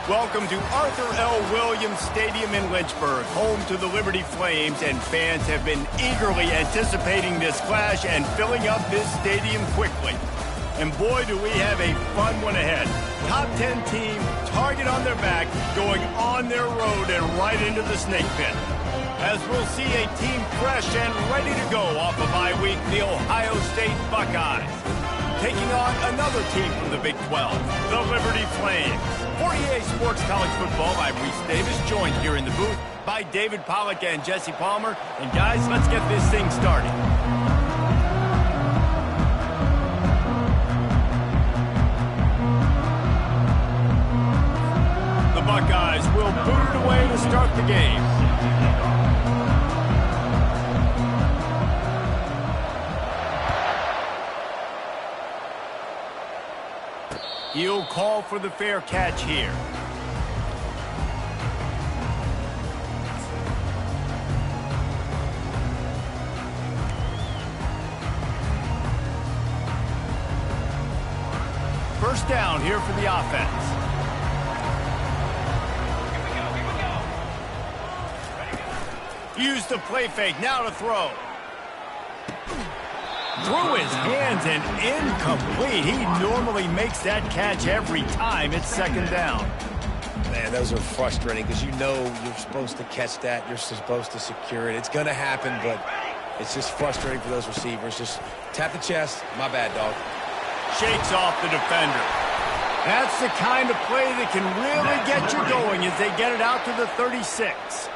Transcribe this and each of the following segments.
Welcome to Arthur L. Williams Stadium in Lynchburg, home to the Liberty Flames, and fans have been eagerly anticipating this clash and filling up this stadium quickly. And boy, do we have a fun one ahead. Top 10 team, target on their back, going on their road and right into the snake pit. As we'll see a team fresh and ready to go off a bye week, the Ohio State Buckeyes. Taking on another team from the Big 12, the Liberty Flames. For EA Sports College Football, I'm Reese Davis, joined here in the booth by David Pollack and Jesse Palmer. And guys, let's get this thing started. The Buckeyes will boot it away to start the game. He'll call for the fair catch here. First down here for the offense. Use the play fake, now to throw. Through his hands and incomplete. He normally makes that catch every time. It's second down. Man, those are frustrating because you know you're supposed to catch that. You're supposed to secure it. It's going to happen, but it's just frustrating for those receivers. Just tap the chest. My bad, dog. Shakes off the defender. That's the kind of play that can really get you going as they get it out to the 36.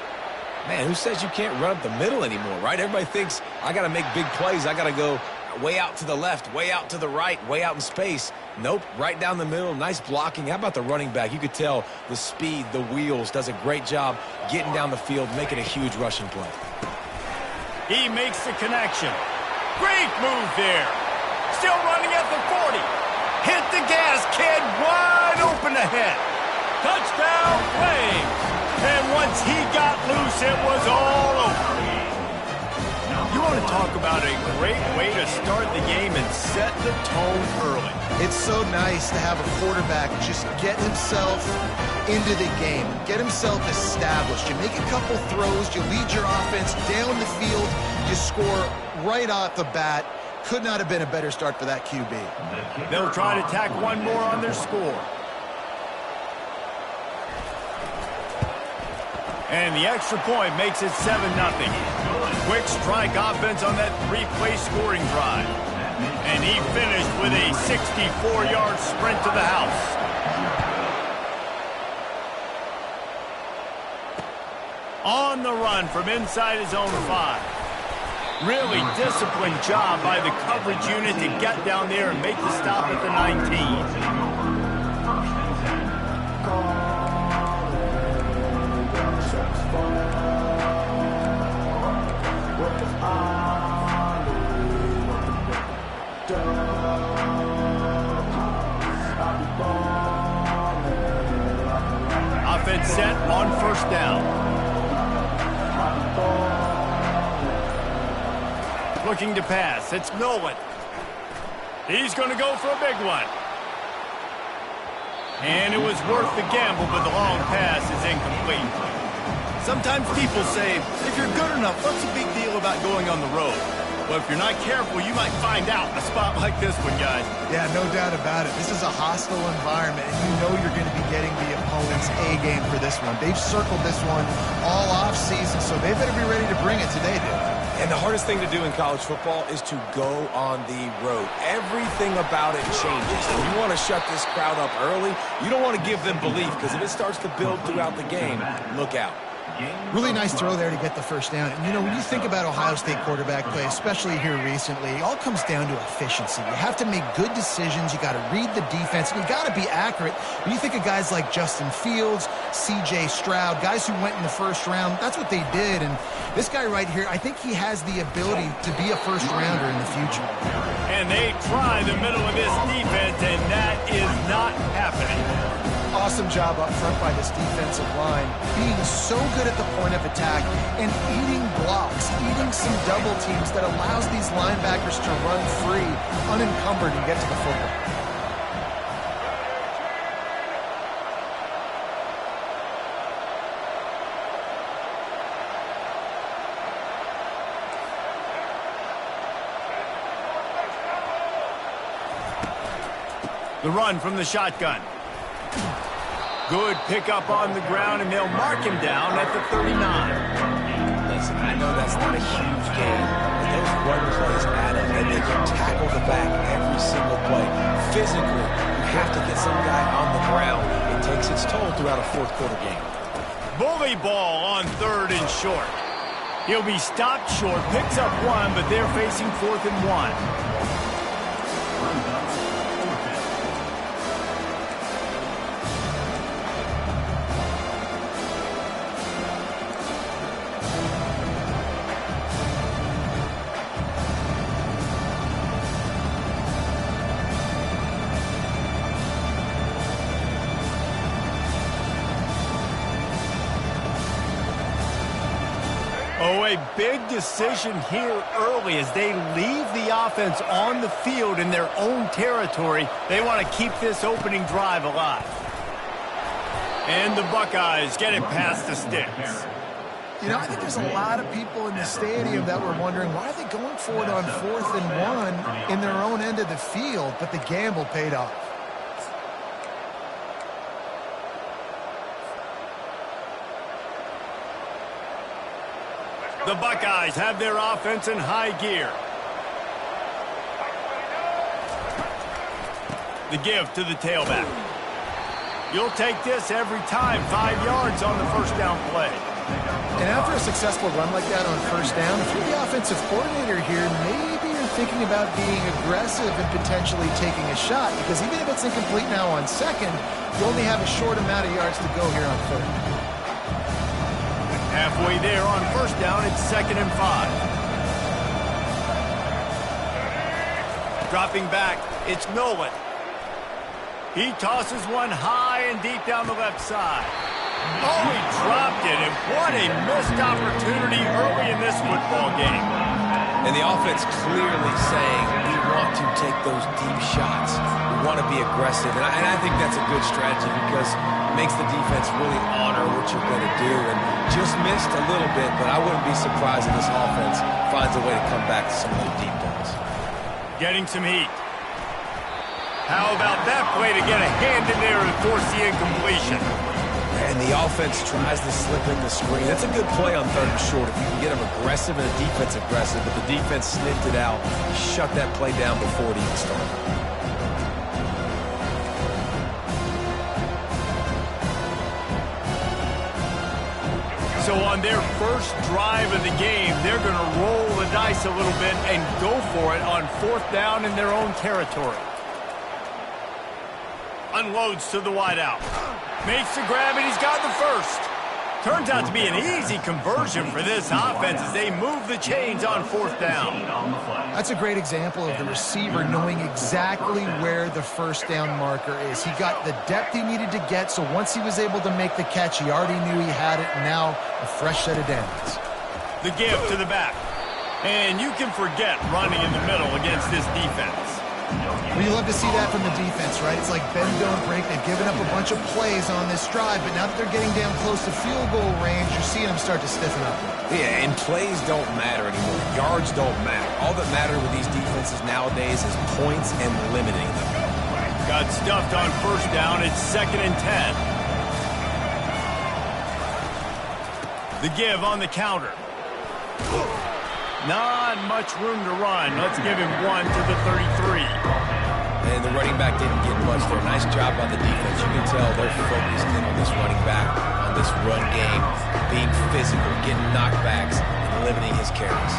Man, who says you can't run up the middle anymore, right? Everybody thinks, I got to make big plays. I got to go way out to the left, way out to the right, way out in space. Nope, right down the middle. Nice blocking. How about the running back? You could tell the speed, the wheels, does a great job getting down the field, making a huge rushing play. He makes the connection. Great move there. Still running at the 40. Hit the gas, kid. Wide open ahead. Touchdown, Flames. And once he got loose, it was all over. You want to talk about a great way to start the game and set the tone early. It's so nice to have a quarterback just get himself into the game, get himself established. You make a couple throws, you lead your offense down the field, you score right off the bat. Could not have been a better start for that QB. They'll try to tack one more on their score. And the extra point makes it 7-0. Quick strike offense on that three-play scoring drive. And he finished with a 64-yard sprint to the house. On the run from inside his own 5. Really disciplined job by the coverage unit to get down there and make the stop at the 19. Offense set on first down. Looking to pass. It's Nolan. He's going to go for a big one. And it was worth the gamble, but the long pass is incomplete. Sometimes people say, if you're good enough, what's the big deal about going on the road? Well, if you're not careful, you might find out in a spot like this one, guys. Yeah, no doubt about it. This is a hostile environment, and you know you're going to be getting the opponent's A game for this one. They've circled this one all off season, so they better be ready to bring it today, dude. And the hardest thing to do in college football is to go on the road. Everything about it changes. And you want to shut this crowd up early. You don't want to give them belief, because if it starts to build throughout the game, look out. Really nice throw there to get the first down. And, you know, when you think about Ohio State quarterback play, especially here recently, it all comes down to efficiency. You have to make good decisions. You got to read the defense, and you got to be accurate. When you think of guys like Justin Fields, C.J. Stroud, guys who went in the first round, that's what they did. And this guy right here, I think he has the ability to be a first-rounder in the future. And they try the middle of this defense, and that is not happening. Awesome job up front by this defensive line, being so good at the point of attack and eating blocks, eating some double teams that allows these linebackers to run free, unencumbered, and get to the football. The run from the shotgun. Good pickup on the ground, and they'll mark him down at the 39. Listen, I know that's not a huge game, but those run plays add up, and they can tackle the back every single play. Physically, you have to get some guy on the ground. It takes its toll throughout a fourth quarter game. Bully ball on 3rd and short. He'll be stopped short, picks up 1, but they're facing 4th and 1. Oh, a big decision here early as they leave the offense on the field in their own territory. They want to keep this opening drive alive. And the Buckeyes get it past the sticks. You know, I think there's a lot of people in the stadium that were wondering, why are they going for it on 4th and 1 in their own end of the field? But the gamble paid off. The Buckeyes have their offense in high gear. The give to the tailback. You'll take this every time. 5 yards on the first down play. And after a successful run like that on first down, if you're the offensive coordinator here, maybe you're thinking about being aggressive and potentially taking a shot, because even if it's incomplete now on 2nd, you only have a short amount of yards to go here on 3rd. Halfway there on first down, it's 2nd and 5. Dropping back, it's Nolan. He tosses one high and deep down the left side. Oh, he dropped it, and what a missed opportunity early in this football game. And the offense clearly saying, we want to take those deep shots. We want to be aggressive. And I think that's a good strategy because it makes the defense really honor what you're going to do. And just missed a little bit, but I wouldn't be surprised if this offense finds a way to come back to some of those deep balls. Getting some heat. How about that play to get a hand in there and force the incompletion? And the offense tries to slip in the screen. That's a good play on 3rd and short. If you can get them aggressive and the defense aggressive, but the defense sniffed it out, shut that play down before it even started. So on their first drive of the game, they're going to roll the dice a little bit and go for it on 4th down in their own territory. Unloads to the wideout. Makes the grab, and he's got the first. Turns out to be an easy conversion for this offense as they move the chains on 4th down. That's a great example of the receiver knowing exactly where the first down marker is. He got the depth he needed to get, so once he was able to make the catch, he already knew he had it, and now a fresh set of downs. The give to the back. And you can forget running in the middle against this defense. Well, you love to see that from the defense, right? It's like bend, don't break. They've given up a bunch of plays on this drive, but now that they're getting down close to field goal range, you're seeing them start to stiffen up. Yeah, and plays don't matter anymore. Yards don't matter. All that matters with these defenses nowadays is points and limiting them. Got stuffed on first down. It's 2nd and 10. The give on the counter. Not much room to run. Let's give him 1 to the 33. And the running back didn't get much there. Nice job by the defense. You can tell they're focused in on this running back, on this run game, being physical, getting knockbacks, and limiting his carries.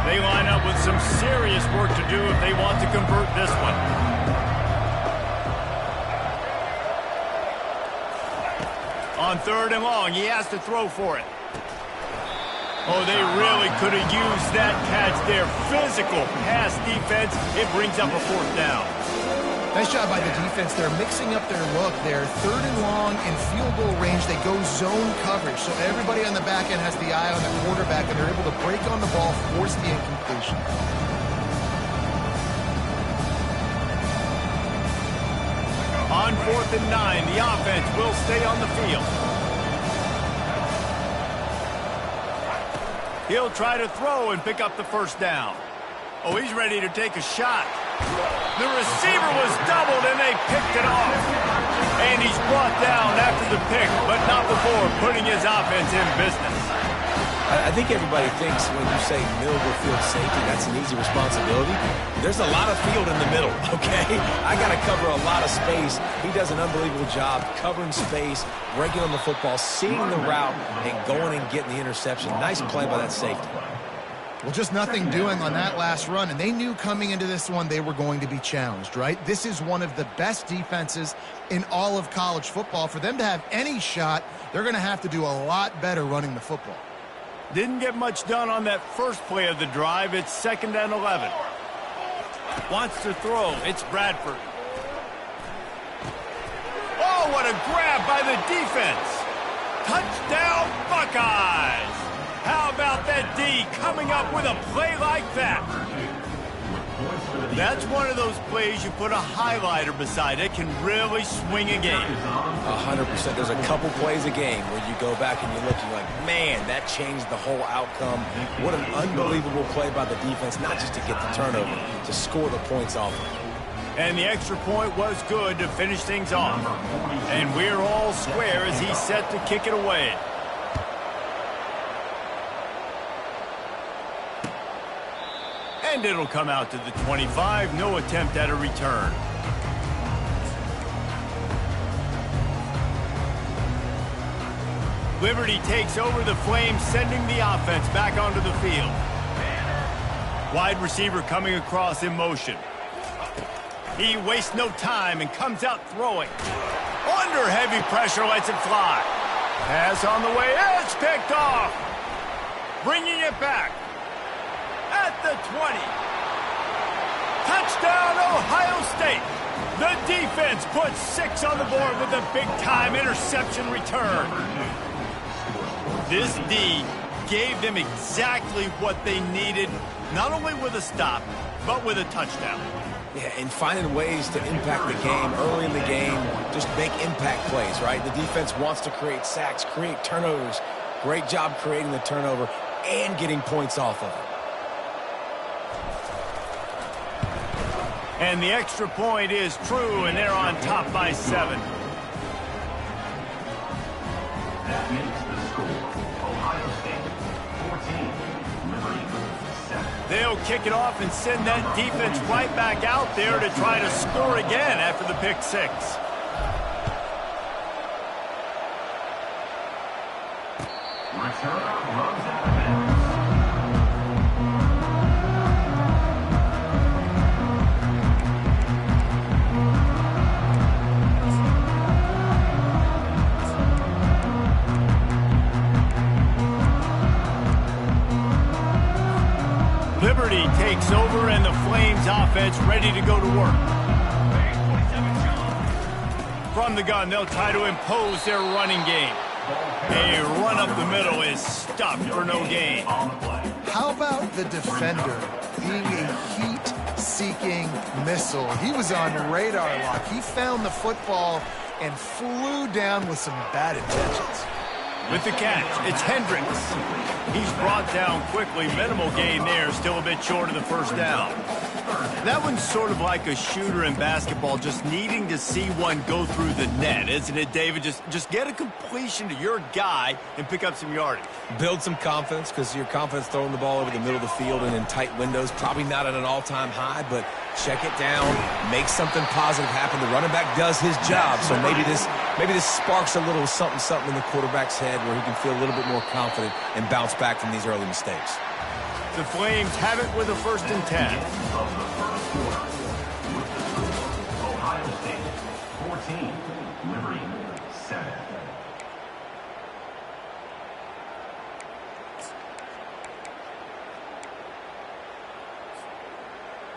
They line up with some serious work to do if they want to convert this one. On 3rd and long, he has to throw for it. Oh, they really could have used that catch there. Physical pass defense. It brings up a 4th down. Nice job by the defense. They're mixing up their look there. 3rd and long in field goal range. They go zone coverage. So everybody on the back end has the eye on the quarterback, and they're able to break on the ball, force the incompletion. On 4th and 9, the offense will stay on the field. He'll try to throw and pick up the first down. Oh, he's ready to take a shot. The receiver was doubled, and they picked it off. And he's brought down after the pick, but not before putting his offense in business. I think everybody thinks when you say middle of the field safety, that's an easy responsibility. There's a lot of field in the middle, okay? I got to cover a lot of space. He does an unbelievable job covering space, breaking on the football, seeing the route, and going and getting the interception. Nice play by that safety. Well, just nothing doing on that last run, and they knew coming into this one they were going to be challenged, right? This is one of the best defenses in all of college football. For them to have any shot, they're going to have to do a lot better running the football. Didn't get much done on that first play of the drive. It's 2nd and 11. Wants to throw. It's Bradford. Oh, what a grab by the defense. Touchdown, Buckeyes. How about that D coming up with a play like that? That's one of those plays you put a highlighter beside. It can really swing a game. 100%. There's a couple plays a game where you go back and you look, you're like, man, that changed the whole outcome. What an unbelievable play by the defense, not just to get the turnover, to score the points off of it. And the extra point was good to finish things off. And we're all square as he's set to kick it away. And it'll come out to the 25. No attempt at a return. Liberty takes over the Flames, sending the offense back onto the field. Wide receiver coming across in motion. He wastes no time and comes out throwing. Under heavy pressure, lets it fly. Pass on the way. It's picked off. Bringing it back. At the 20. Touchdown, Ohio State. The defense puts 6 on the board with a big-time interception return. This D gave them exactly what they needed, not only with a stop, but with a touchdown. Yeah, and finding ways to impact the game early in the game, just make impact plays, right? The defense wants to create sacks, create turnovers. Great job creating the turnover and getting points off of it. And the extra point is true, and they're on top by 7. That makes the score Ohio State 14, Liberty 7. They'll kick it off and send that defense right back out there to try to score again after the pick 6. Return runs out of bounds. Liberty takes over, and the Flames offense ready to go to work. From the gun, they'll try to impose their running game. A run up the middle is stopped for no gain. How about the defender being a heat-seeking missile? He was on radar lock. He found the football and flew down with some bad intentions. With the catch, it's Hendricks. He's brought down quickly. Minimal gain there, still a bit short of the first down. That one's sort of like a shooter in basketball, just needing to see one go through the net, isn't it, David? Just get a completion to your guy and pick up some yardage. Build some confidence, because your confidence throwing the ball over the middle of the field and in tight windows, probably not at an all-time high, but check it down, make something positive happen. The running back does his job, so maybe this sparks a little something in the quarterback's head where he can feel a little bit more confident and bounce back from these early mistakes. The Flames have it with a 1st and 10. Of the first quarter, with the score Ohio State 14, Liberty 7.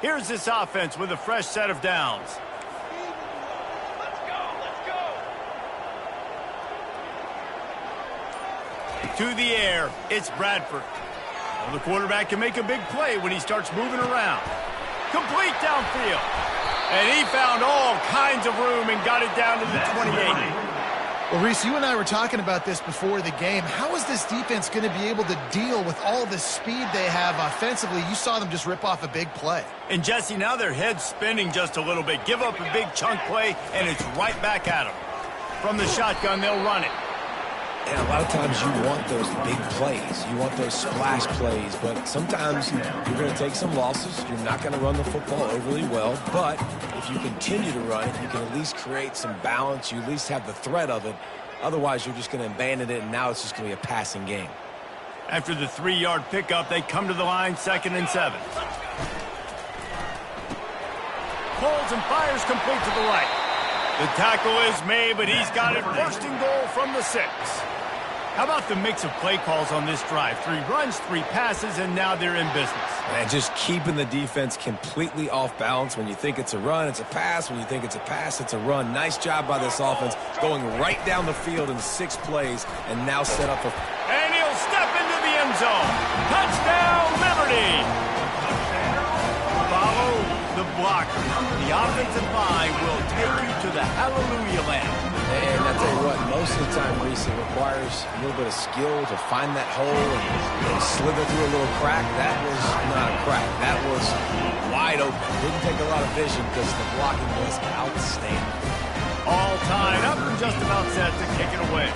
Here's this offense with a fresh set of downs. Let's go! To the air, it's Bradford. Well, the quarterback can make a big play when he starts moving around. Complete downfield. And he found all kinds gains of room and got it down to the 28. Well, Reese, you and I were talking about this before the game. How is this defense going to be able to deal with all the speed they have offensively? You saw them just rip off a big play. And, Jesse, now their head's spinning just a little bit. Give up a big chunk play, and it's right back at them. From the shotgun, they'll run it. And a lot of times you want those big plays. You want those splash plays. But sometimes you're going to take some losses. You're not going to run the football overly well. But if you continue to run it, you can at least create some balance. You at least have the threat of it. Otherwise, you're just going to abandon it, and now it's just going to be a passing game. After the 3-yard pickup, they come to the line, 2nd and 7. Pulls and fires complete to the right. The tackle is made, but he's got it first and goal from the 6. How about the mix of play calls on this drive? 3 runs, 3 passes, and now they're in business. And just keeping the defense completely off balance. When you think it's a run, it's a pass. When you think it's a pass, it's a run. Nice job by this offense going right down the field in 6 plays and now set up for... And he'll step into the end zone. Touchdown, Liberty! Follow the blocker. The offensive line will take you to the hallelujah land. And I tell you what, most of the time, Reese, it requires a little bit of skill to find that hole and slither through a little crack. That was not a crack. That was wide open. Didn't take a lot of vision because the blocking was outstanding. All tied up and just about set to kick it away.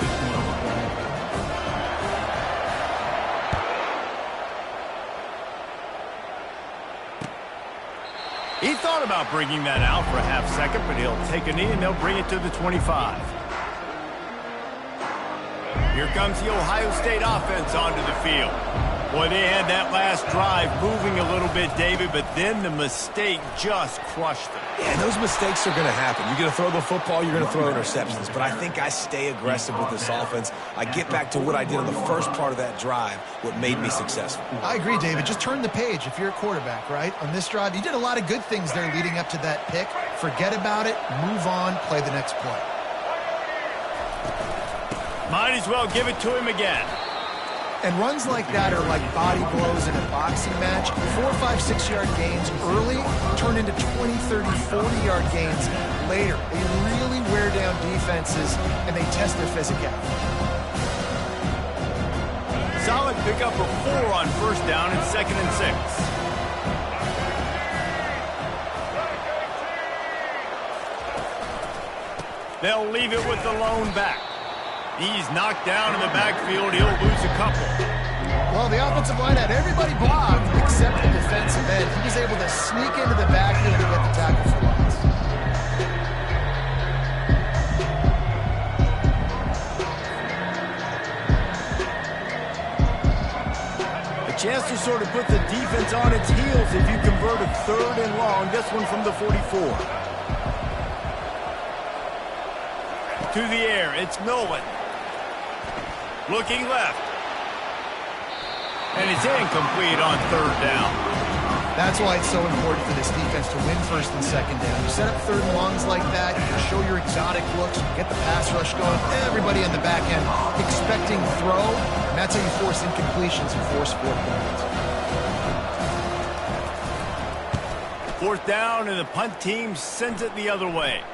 He thought about bringing that out for a half second, but he'll take a knee and they'll bring it to the 25. Here comes the Ohio State offense onto the field. Boy, they had that last drive moving a little bit, David, but then the mistake just crushed them. Yeah, and those mistakes are going to happen. You're going to throw the football, you're going to throw interceptions. But I think I stay aggressive with this offense. I get back to what I did in the first part of that drive, what made me successful. I agree, David. Just turn the page if you're a quarterback, right? On this drive, you did a lot of good things there leading up to that pick. Forget about it, move on, play the next play. Might as well give it to him again. And runs like that are like body blows in a boxing match. 4, 5, 6-yard gains early turn into 20, 30, 40-yard gains later. They really wear down defenses, and they test their physicality. Solid pickup of 4 on first down and 2nd and 6. They'll leave it with the lone back. He's knocked down in the backfield. He'll lose a couple. Well, the offensive line had everybody blocked except the defensive end. He was able to sneak into the backfield to get the tackle for loss. A chance to sort of put the defense on its heels if you convert a 3rd and long. This one from the 44. To the air, it's Nolan. Looking left. And it's incomplete on 3rd down. That's why it's so important for this defense to win 1st and 2nd down. You set up 3rd and longs like that, you show your exotic looks, get the pass rush going, everybody in the back end expecting throw, and that's how you force incompletions and force 4 points. 4th down, and the punt team sends it the other way.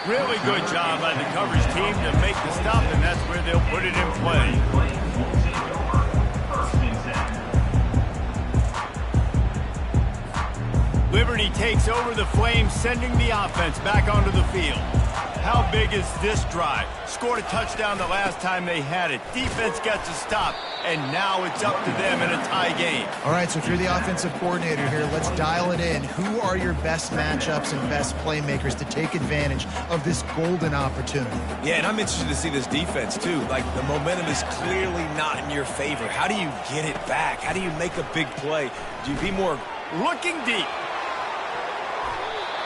Really good job by the coverage team to make the stop, and that's where they'll put it in play. Liberty takes over the Flames, sending the offense back onto the field. How big is this drive? Scored a touchdown the last time they had it. Defense gets a stop, and now it's up to them in a tie game. All right, so if you're the offensive coordinator here, let's dial it in. Who are your best matchups and best playmakers to take advantage of this golden opportunity? Yeah, and I'm interested to see this defense, too. Like, the momentum is clearly not in your favor. How do you get it back? How do you make a big play? Do you be more looking deep?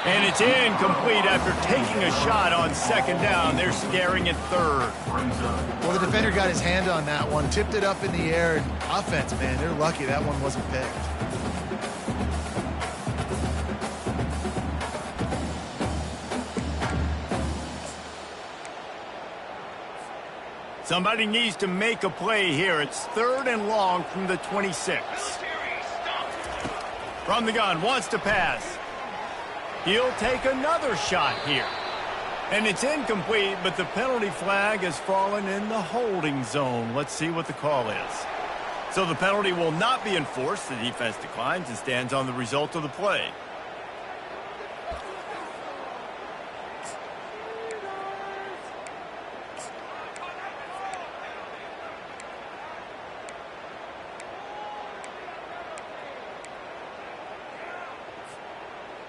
And it's incomplete after taking a shot on 2nd down. They're staring at 3rd. Well, the defender got his hand on that one, tipped it up in the air. And offense, man, they're lucky that one wasn't picked. Somebody needs to make a play here. It's 3rd and long from the 26. From the gun, wants to pass. He'll take another shot here. And it's incomplete, but the penalty flag has fallen in the holding zone. Let's see what the call is. So the penalty will not be enforced. The defense declines and stands on the result of the play.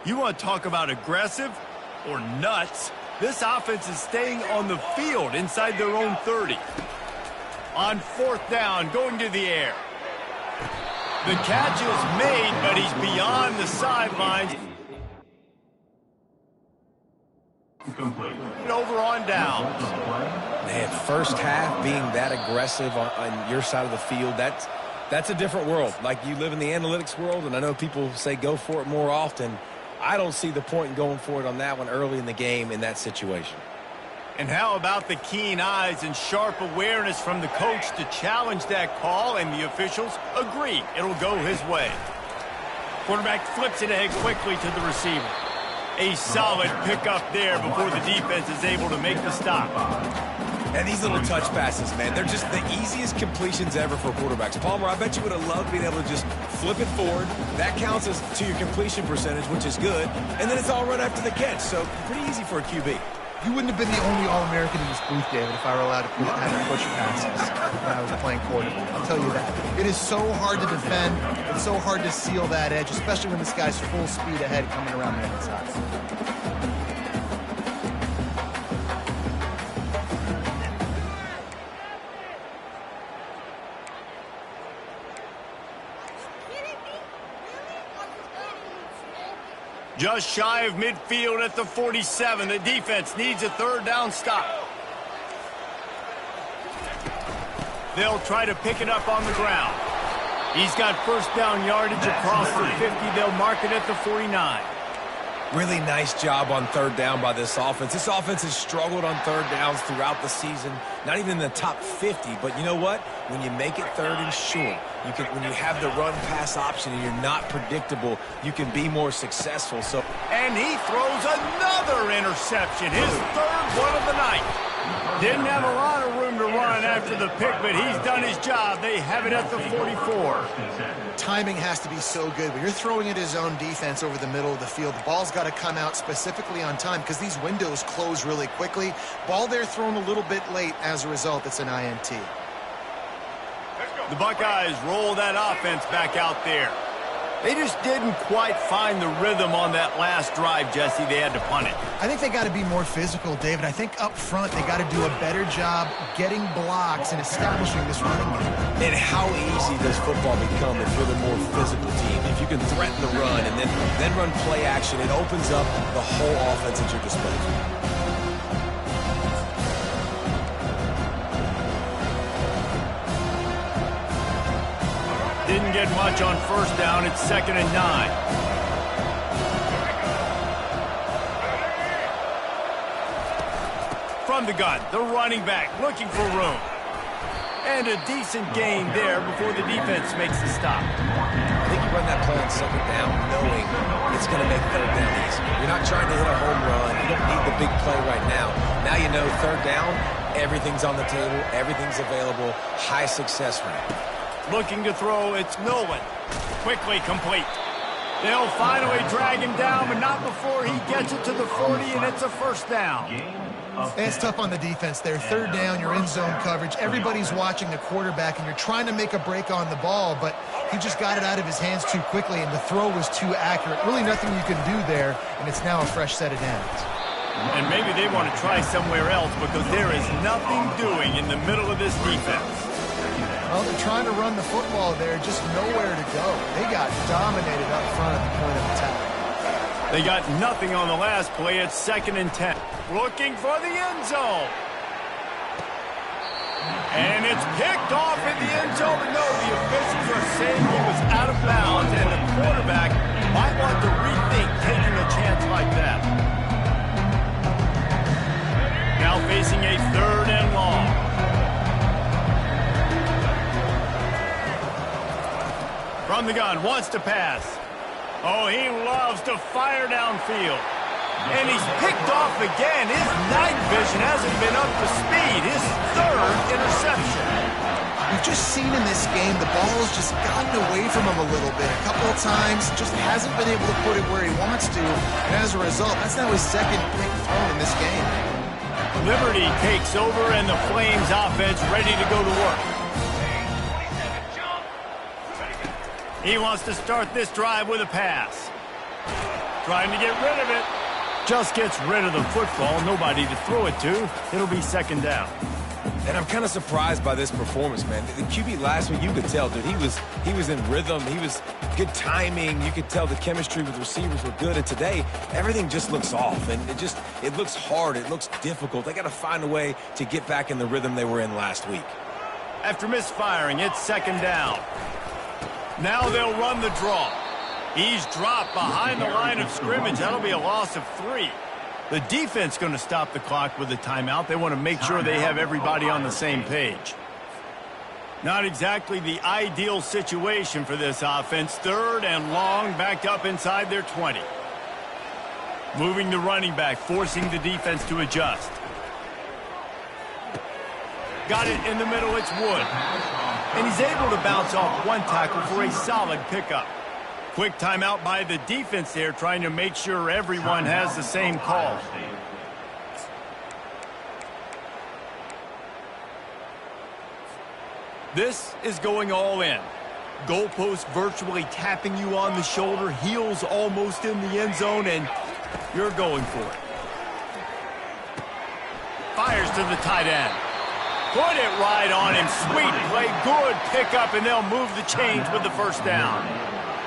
You want to talk about aggressive or nuts? This offense is staying on the field inside their own 30. On 4th down, going to the air. The catch is made, but he's beyond the sidelines. Over on downs. Man, first half being that aggressive on your side of the field, that's a different world. Like, you live in the analytics world, and I know people say go for it more often. I don't see the point in going for it on that one early in the game in that situation. And how about the keen eyes and sharp awareness from the coach to challenge that call, and the officials agree it'll go his way. Quarterback flips it ahead quickly to the receiver. A solid pickup there before the defense is able to make the stop. And these little touch passes, man, they're just the easiest completions ever for quarterbacks. Palmer, I bet you would have loved being able to just flip it forward. That counts as to your completion percentage, which is good. And then it's all right after the catch, so pretty easy for a QB. You wouldn't have been the only All-American in this booth, David, if I were allowed to have you push passes when I was playing quarterback. I'll tell you that. It is so hard to defend. It's so hard to seal that edge, especially when this guy's full speed ahead coming around the inside. Just shy of midfield at the 47. The defense needs a 3rd down stop. They'll try to pick it up on the ground. He's got 1st down yardage across the 50. They'll mark it at the 49. Really nice job on 3rd down by this offense. This offense has struggled on 3rd downs throughout the season. Not even in the top 50, but you know what? When you make it 3rd and short, when you have the run-pass option and you're not predictable, you can be more successful. And he throws another interception, his 3rd one of the night. Didn't have a lot of room to run after the pick, but he's done his job. They have it at the 44. Timing has to be so good. When you're throwing at his own defense over the middle of the field, the ball's got to come out specifically on time because these windows close really quickly. Ball there thrown a little bit late. As a result, it's an INT. The Buckeyes roll that offense back out there. They just didn't quite find the rhythm on that last drive, Jesse. They had to punt it. I think they got to be more physical, David. I think up front they got to do a better job getting blocks and establishing this running game. And how easy does football become if you're the more physical team? If you can threaten the run and then run play action, it opens up the whole offense at your disposal. Didn't get much on 1st down. It's 2nd and 9. From the gun, the running back looking for room. And a decent gain there before the defense makes the stop. I think you run that play on 2nd down knowing it's going to make 3rd down easy. You're not trying to hit a home run. You don't need the big play right now. Now you know 3rd down, everything's on the table, everything's available, high success rate. Looking to throw, it's Nolan. Quickly complete. They'll finally drag him down, but not before he gets it to the 40, and it's a 1st down. It's tough on the defense there. 3rd down, you're in zone coverage. Everybody's watching the quarterback, and you're trying to make a break on the ball, but he just got it out of his hands too quickly, and the throw was too accurate. Really nothing you can do there, and it's now a fresh set of downs. And maybe they want to try somewhere else because there is nothing doing in the middle of this defense. Well, they're trying to run the football there, just nowhere to go. They got dominated up front at the point of attack. They got nothing on the last play. It's 2nd and 10. Looking for the end zone. And it's picked off in the end zone. But no, the officials are saying he was out of bounds, and the quarterback might want to rethink taking a chance like that. Now facing a 3rd and long. From the gun, wants to pass. Oh, he loves to fire downfield. And he's picked off again. His night vision hasn't been up to speed. His third interception. We've just seen in this game the ball's just gotten away from him a little bit. A couple of times, just hasn't been able to put it where he wants to. And as a result, that's now his second pick thrown in this game. Liberty takes over and the Flames offense ready to go to work. He wants to start this drive with a pass. Trying to get rid of it. Just gets rid of the football. Nobody to throw it to. It'll be second down. And I'm kind of surprised by this performance, man. The QB last week, you could tell, dude, he was in rhythm. He was good timing. You could tell the chemistry with receivers were good. And today, everything just looks off. And it looks hard. It looks difficult. They got to find a way to get back in the rhythm they were in last week. After misfiring, it's second down. Now they'll run the draw. He's dropped behind the line of scrimmage. That'll be a loss of 3. The defense going to stop the clock with a timeout. They want to make sure they have everybody on the same page. Not exactly the ideal situation for this offense. Third and long, backed up inside their 20. Moving the running back, forcing the defense to adjust. Got it in the middle, it's Wood. And he's able to bounce off one tackle for a solid pickup. Quick timeout by the defense there, trying to make sure everyone has the same call. This is going all in. Goalpost virtually tapping you on the shoulder, heels almost in the end zone, and you're going for it. Fires to the tight end. Put it right on him. Sweet play, good pickup, and they'll move the chains with the first down.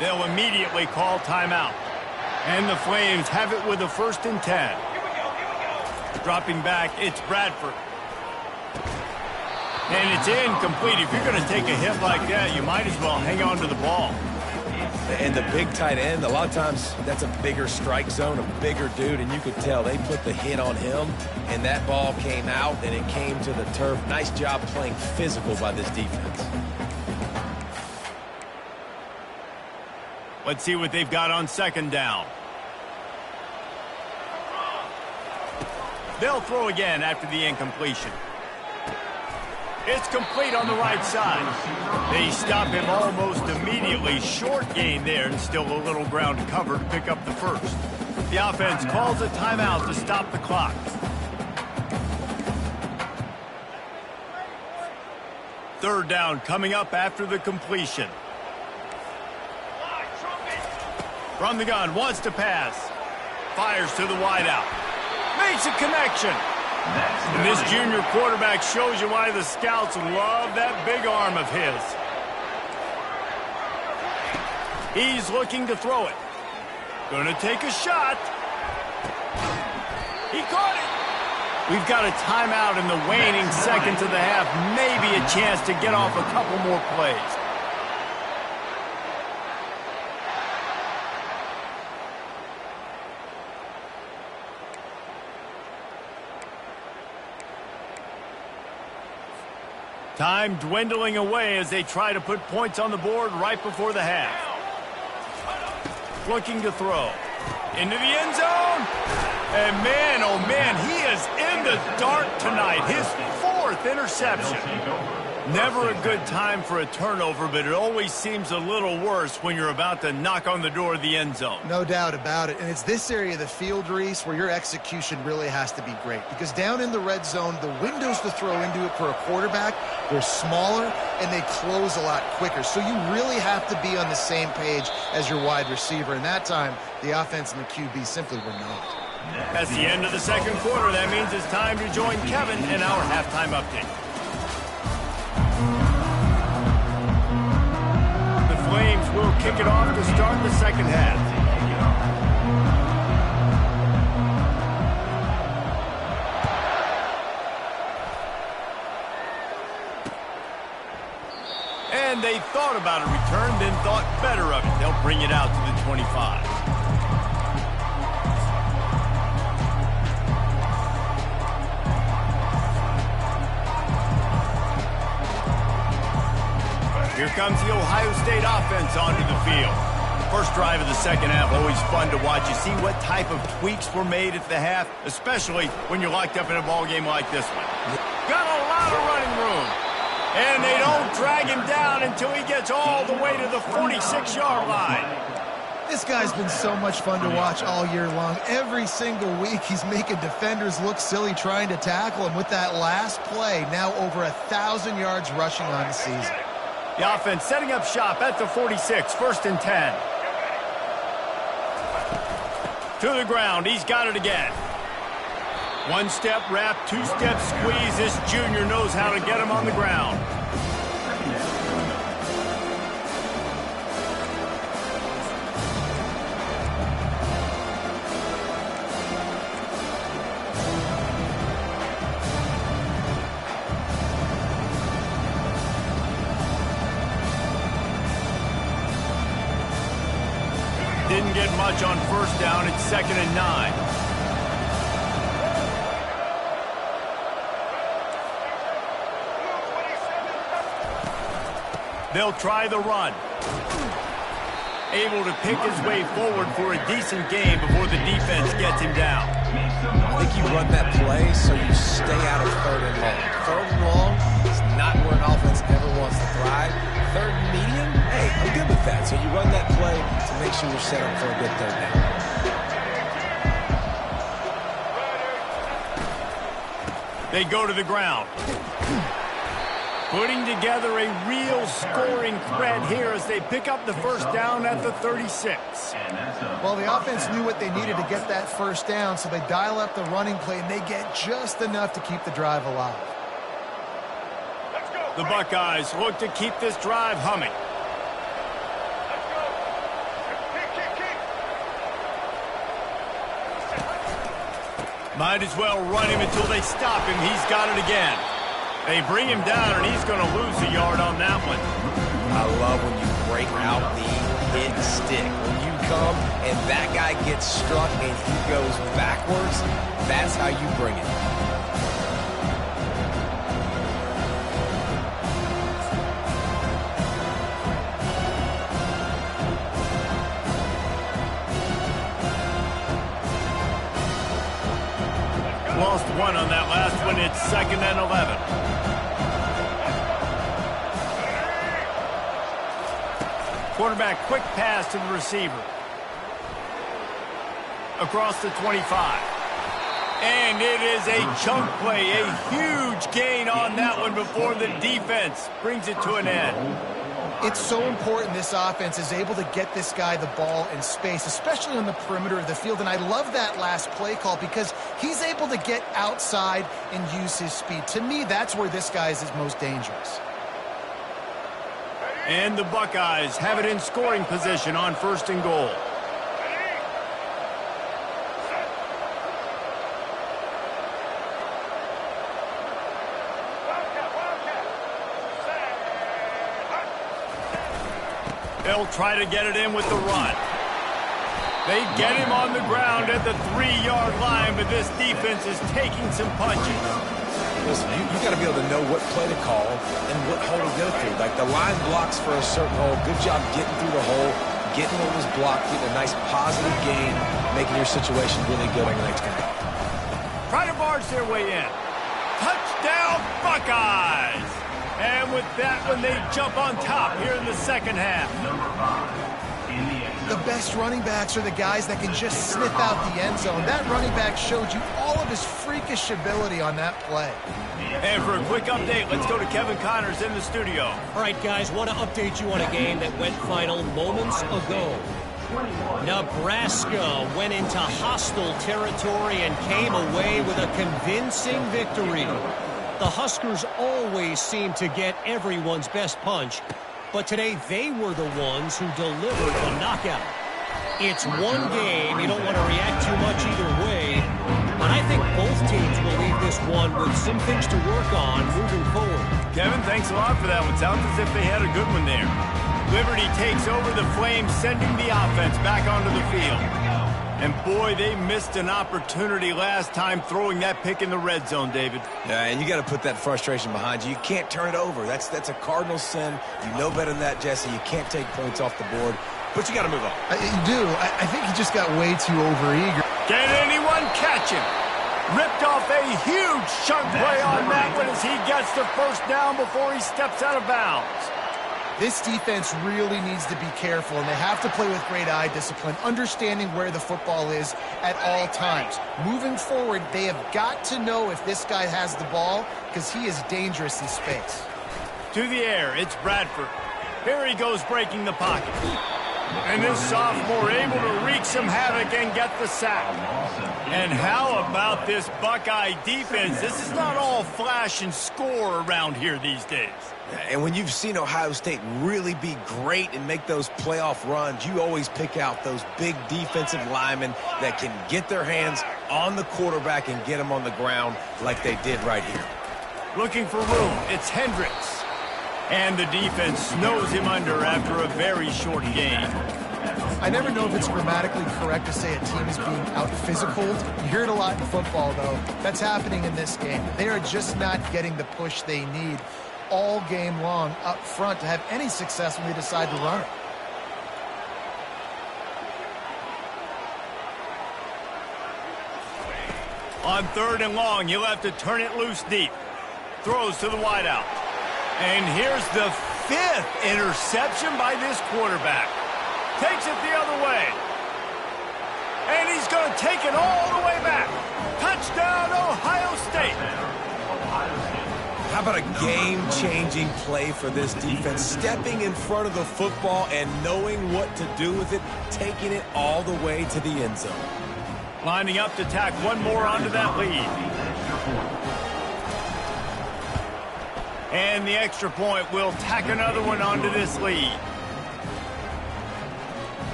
They'll immediately call timeout. And the Flames have it with a 1st and 10. Dropping back, it's Bradford. And it's incomplete. If you're going to take a hit like that, you might as well hang on to the ball. And the big tight end, a lot of times that's a bigger strike zone, a bigger dude, and you could tell they put the hit on him, and that ball came out, and it came to the turf. Nice job playing physical by this defense. Let's see what they've got on second down. They'll throw again after the incompletion. It's complete on the right side. They stop him almost immediately. Short gain there and still a little ground to cover to pick up the first. The offense calls a timeout to stop the clock. Third down coming up after the completion. From the gun, wants to pass. Fires to the wideout. Makes a connection. And this junior quarterback shows you why the scouts love that big arm of his. He's looking to throw it. Gonna take a shot. He caught it. We've got a timeout in the waning seconds of the half. Maybe a chance to get off a couple more plays. Time dwindling away as they try to put points on the board right before the half. Looking to throw. Into the end zone. And man, oh man, he is in the dark tonight. His 4th interception. Never a good time for a turnover, but it always seems a little worse when you're about to knock on the door of the end zone. No doubt about it. And it's this area of the field, Reese, where your execution really has to be great. Because down in the red zone, the windows to throw into it for a quarterback, they're smaller and they close a lot quicker. So you really have to be on the same page as your wide receiver. And that time, the offense and the QB simply were not. That's the end of the second quarter. That means it's time to join Kevin in our halftime update. The Flames will kick it off to start the second half. And they thought about a return, then thought better of it. They'll bring it out to the 25. Here comes the Ohio State offense onto the field. First drive of the second half, always fun to watch. You see what type of tweaks were made at the half, especially when you're locked up in a ball game like this one. Got a lot of running room. And they don't drag him down until he gets all the way to the 46-yard line. This guy's been so much fun to watch all year long. Every single week he's making defenders look silly trying to tackle him. With that last play, now over 1,000 yards rushing on the season. The offense setting up shop at the 46, 1st and 10. To the ground, he's got it again. One-step wrap, two-step squeeze. This junior knows how to get him on the ground. Didn't get much on first down. It's 2nd and 9. They'll try the run. Able to pick his way forward for a decent gain before the defense gets him down. I think you run that play so you stay out of 3rd and long. 3rd and long is not where an offense ever wants to thrive. 3rd and medium, hey, I'm good with that. So you run that play to make sure you're set up for a good 3rd down. They go to the ground. Putting together a real scoring threat here as they pick up the first down at the 36. Well, the offense knew what they needed to get that first down, so they dial up the running play, and they get just enough to keep the drive alive. The Buckeyes look to keep this drive humming. Might as well run him until they stop him. He's got it again. They bring him down, and he's going to lose a yard on that one. I love when you break out the hit stick. When you come and that guy gets struck and he goes backwards, that's how you bring it. Lost one on that last one. It's 2nd and 11. Quarterback, quick pass to the receiver. Across the 25. And it is a chunk play, a huge gain on that one before the defense brings it to an end. It's so important this offense is able to get this guy the ball in space, especially on the perimeter of the field. And I love that last play call because he's able to get outside and use his speed. To me, that's where this guy is his most dangerous. And the Buckeyes have it in scoring position on 1st and goal. They'll try to get it in with the run. They get him on the ground at the 3-yard line, but this defense is taking some punches. Listen, you got to be able to know what play to call and what hole to go through. Like the line blocks for a certain hole. Good job getting through the hole, getting what was blocked, getting a nice positive gain, making your situation really good on the next game. Try to barge their way in. Touchdown, Buckeyes! And with that one, they jump on top here in the second half. The best running backs are the guys that can just sniff out the end zone. That running back showed you all of his freakish ability on that play. And for a quick update, let's go to Kevin Connors in the studio. All right, guys, want to update you on a game that went final moments ago. Nebraska went into hostile territory and came away with a convincing victory. The Huskers always seem to get everyone's best punch, but today they were the ones who delivered the knockout. It's one game. You don't want to react too much either way, but I think both teams will leave this one with some things to work on moving forward. Kevin, thanks a lot for that one. Sounds as if they had a good one there. Liberty takes over the Flames, sending the offense back onto the field. And boy, they missed an opportunity last time throwing that pick in the red zone, David. Yeah, and you got to put that frustration behind you. You can't turn it over. That's a cardinal sin. You know better than that, Jesse. You can't take points off the board. but you got to move on. You do. I think he just got way too overeager. Can anyone catch him? Ripped off a huge chunk play on that one as he gets the first down before he steps out of bounds. This defense really needs to be careful, and they have to play with great eye discipline, understanding where the football is at all times. Moving forward, they have got to know if this guy has the ball because he is dangerous in space. To the air, it's Bradford. Here he goes breaking the pocket. And this sophomore able to wreak some havoc and get the sack. And how about this Buckeye defense? This is not all flash and score around here these days. And when you've seen Ohio State really be great and make those playoff runs, you always pick out those big defensive linemen that can get their hands on the quarterback and get him on the ground like they did right here. Looking for room, it's Hendricks. And the defense snows him under after a very short game. I never know if it's grammatically correct to say a team is being out-physicaled. You hear it a lot in football, though. That's happening in this game. They are just not getting the push they need all game long up front to have any success when they decide to run it. On 3rd and long, you'll have to turn it loose deep. Throws to the wideout. And here's the 5th interception by this quarterback. Takes it the other way. And he's going to take it all the way back. Touchdown, Ohio State. How about a game-changing play for this defense? Stepping in front of the football and knowing what to do with it, taking it all the way to the end zone. Lining up to tack one more onto that lead. And the extra point will tack another one onto this lead.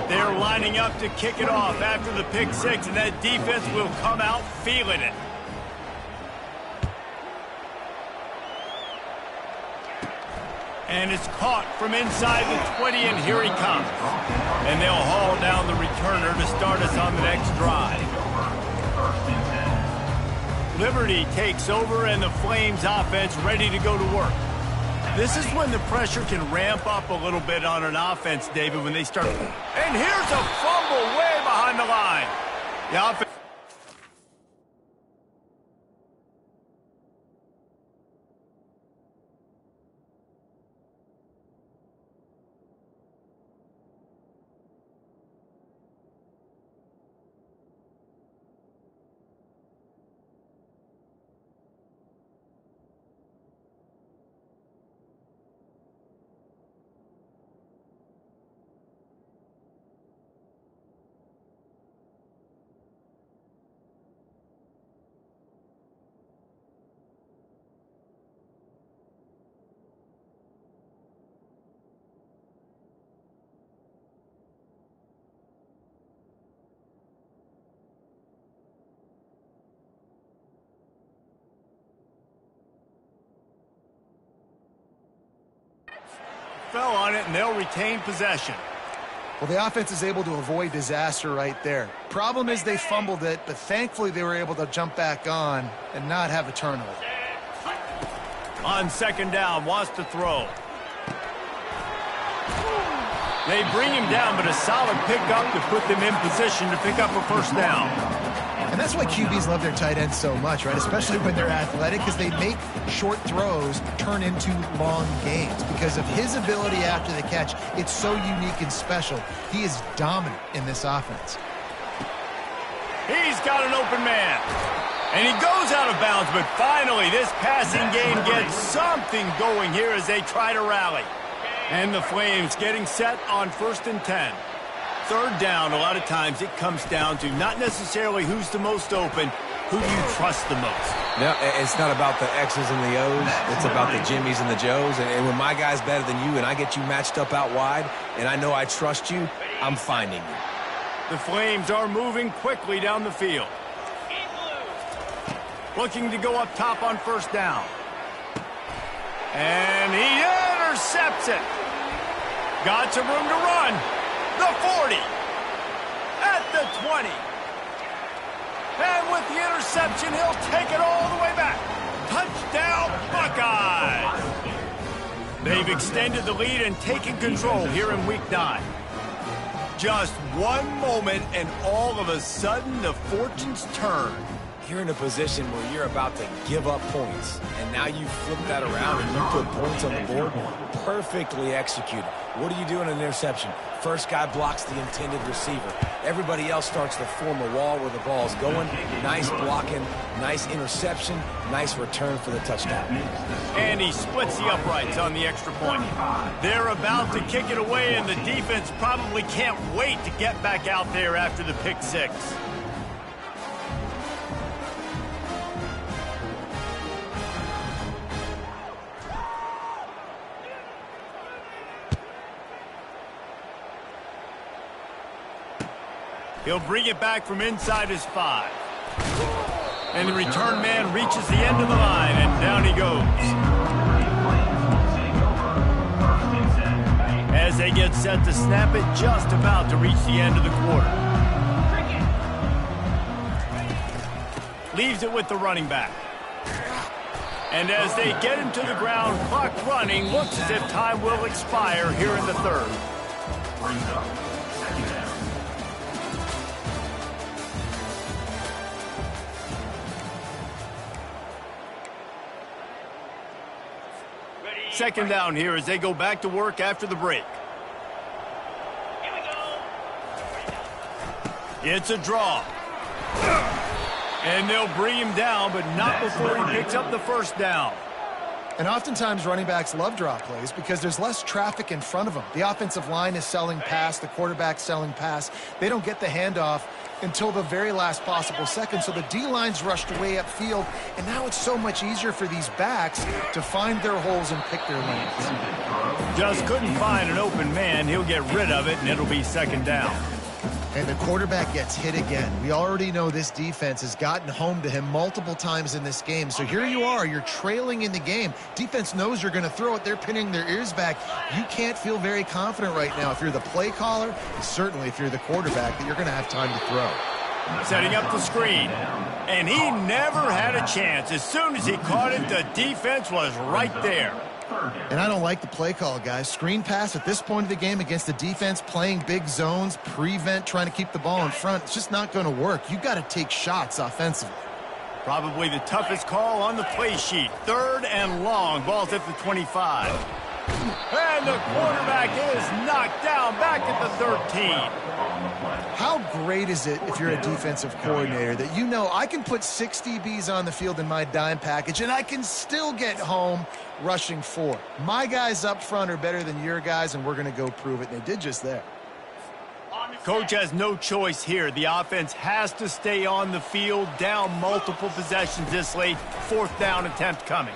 They're lining up to kick it off after the pick six, and that defense will come out feeling it. And it's caught from inside the 20, and here he comes. And they'll haul down the returner to start us on the next drive. Liberty takes over, and the Flames offense ready to go to work. This is when the pressure can ramp up a little bit on an offense, David, when they start. And here's a fumble way behind the line. The offense. Fell on it, and they'll retain possession. Well, the offense is able to avoid disaster right there. Problem is they fumbled it, but thankfully they were able to jump back on and not have a turnover. On 2nd down, wants to throw. They bring him down, but a solid pickup to put them in position to pick up a first down. And that's why QBs love their tight ends so much, right? Especially when they're athletic, because they make short throws turn into long gains. Because of his ability after the catch, it's so unique and special. He is dominant in this offense. He's got an open man. And he goes out of bounds, but finally this passing game gets something going here as they try to rally. And the Flames getting set on 1st and 10. 3rd down, a lot of times it comes down to not necessarily who's the most open, who do you trust the most. No, it's not about the X's and the O's. It's about the Jimmies and the Joes. And when my guy's better than you and I get you matched up out wide and I know I trust you, I'm finding you. The Flames are moving quickly down the field. Looking to go up top on 1st down. And he intercepts it. Got some room to run. The 40. At the 20. And with the interception, he'll take it all the way back. Touchdown, Buckeyes. They've extended the lead and taken control here in Week 9. Just one moment, and all of a sudden, the fortunes turn. You're in a position where you're about to give up points, and now you flip that around and you put points on the board. Perfectly executed. What do you do in an interception? First guy blocks the intended receiver. Everybody else starts to form a wall where the ball's going. Nice blocking, nice interception, nice return for the touchdown. And he splits the uprights on the extra point. They're about to kick it away, and the defense probably can't wait to get back out there after the pick six. He'll bring it back from inside his 5. And the return man reaches the end of the line, and down he goes. As they get set to snap it, just about to reach the end of the quarter. Leaves it with the running back. And as they get him to the ground, clock running, looks as if time will expire here in the third. Brings up second down. Second down here as they go back to work after the break. It's a draw. And they'll bring him down, but not before he picks up the first down. And oftentimes running backs love draw plays because there's less traffic in front of them. The offensive line is selling pass, the quarterback's selling pass. They don't get the handoff until the very last possible second. So the D-line's rushed way upfield, and now it's so much easier for these backs to find their holes and pick their lanes. Just couldn't find an open man. He'll get rid of it, and it'll be second down. And the quarterback gets hit again. We already know this defense has gotten home to him multiple times in this game. So here you are, you're trailing in the game. Defense knows you're going to throw it. They're pinning their ears back. You can't feel very confident right now if you're the play caller, and certainly if you're the quarterback, that you're going to have time to throw. Setting up the screen. And he never had a chance. As soon as he caught it, the defense was right there. And I don't like the play call, guys. Screen pass at this point of the game against the defense, playing big zones, prevent, trying to keep the ball in front. It's just not going to work. You've got to take shots offensively. Probably the toughest call on the play sheet. Third and long. Ball's at the 25. And the quarterback is knocked down back at the 13. How great is it if you're a defensive coordinator that you know I can put 6 DBs on the field in my dime package and I can still get home rushing 4. My guys up front are better than your guys, and we're going to go prove it. And they did just there. Coach has no choice here. The offense has to stay on the field, down multiple possessions this late. Fourth down attempt coming.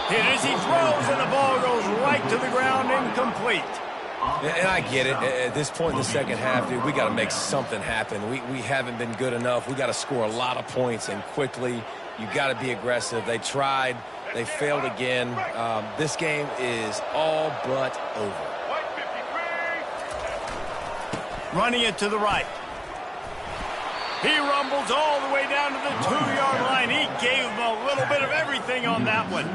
Hit as he throws, and the ball goes right to the ground, incomplete. And I get it. At this point in the second half, dude, we got to make something happen. We haven't been good enough. We got to score a lot of points and quickly. You got to be aggressive. They tried. They failed again. This game is all but over. Running it to the right. He rumbles all the way down to the 2-yard line. He gave him a little bit of everything on that one.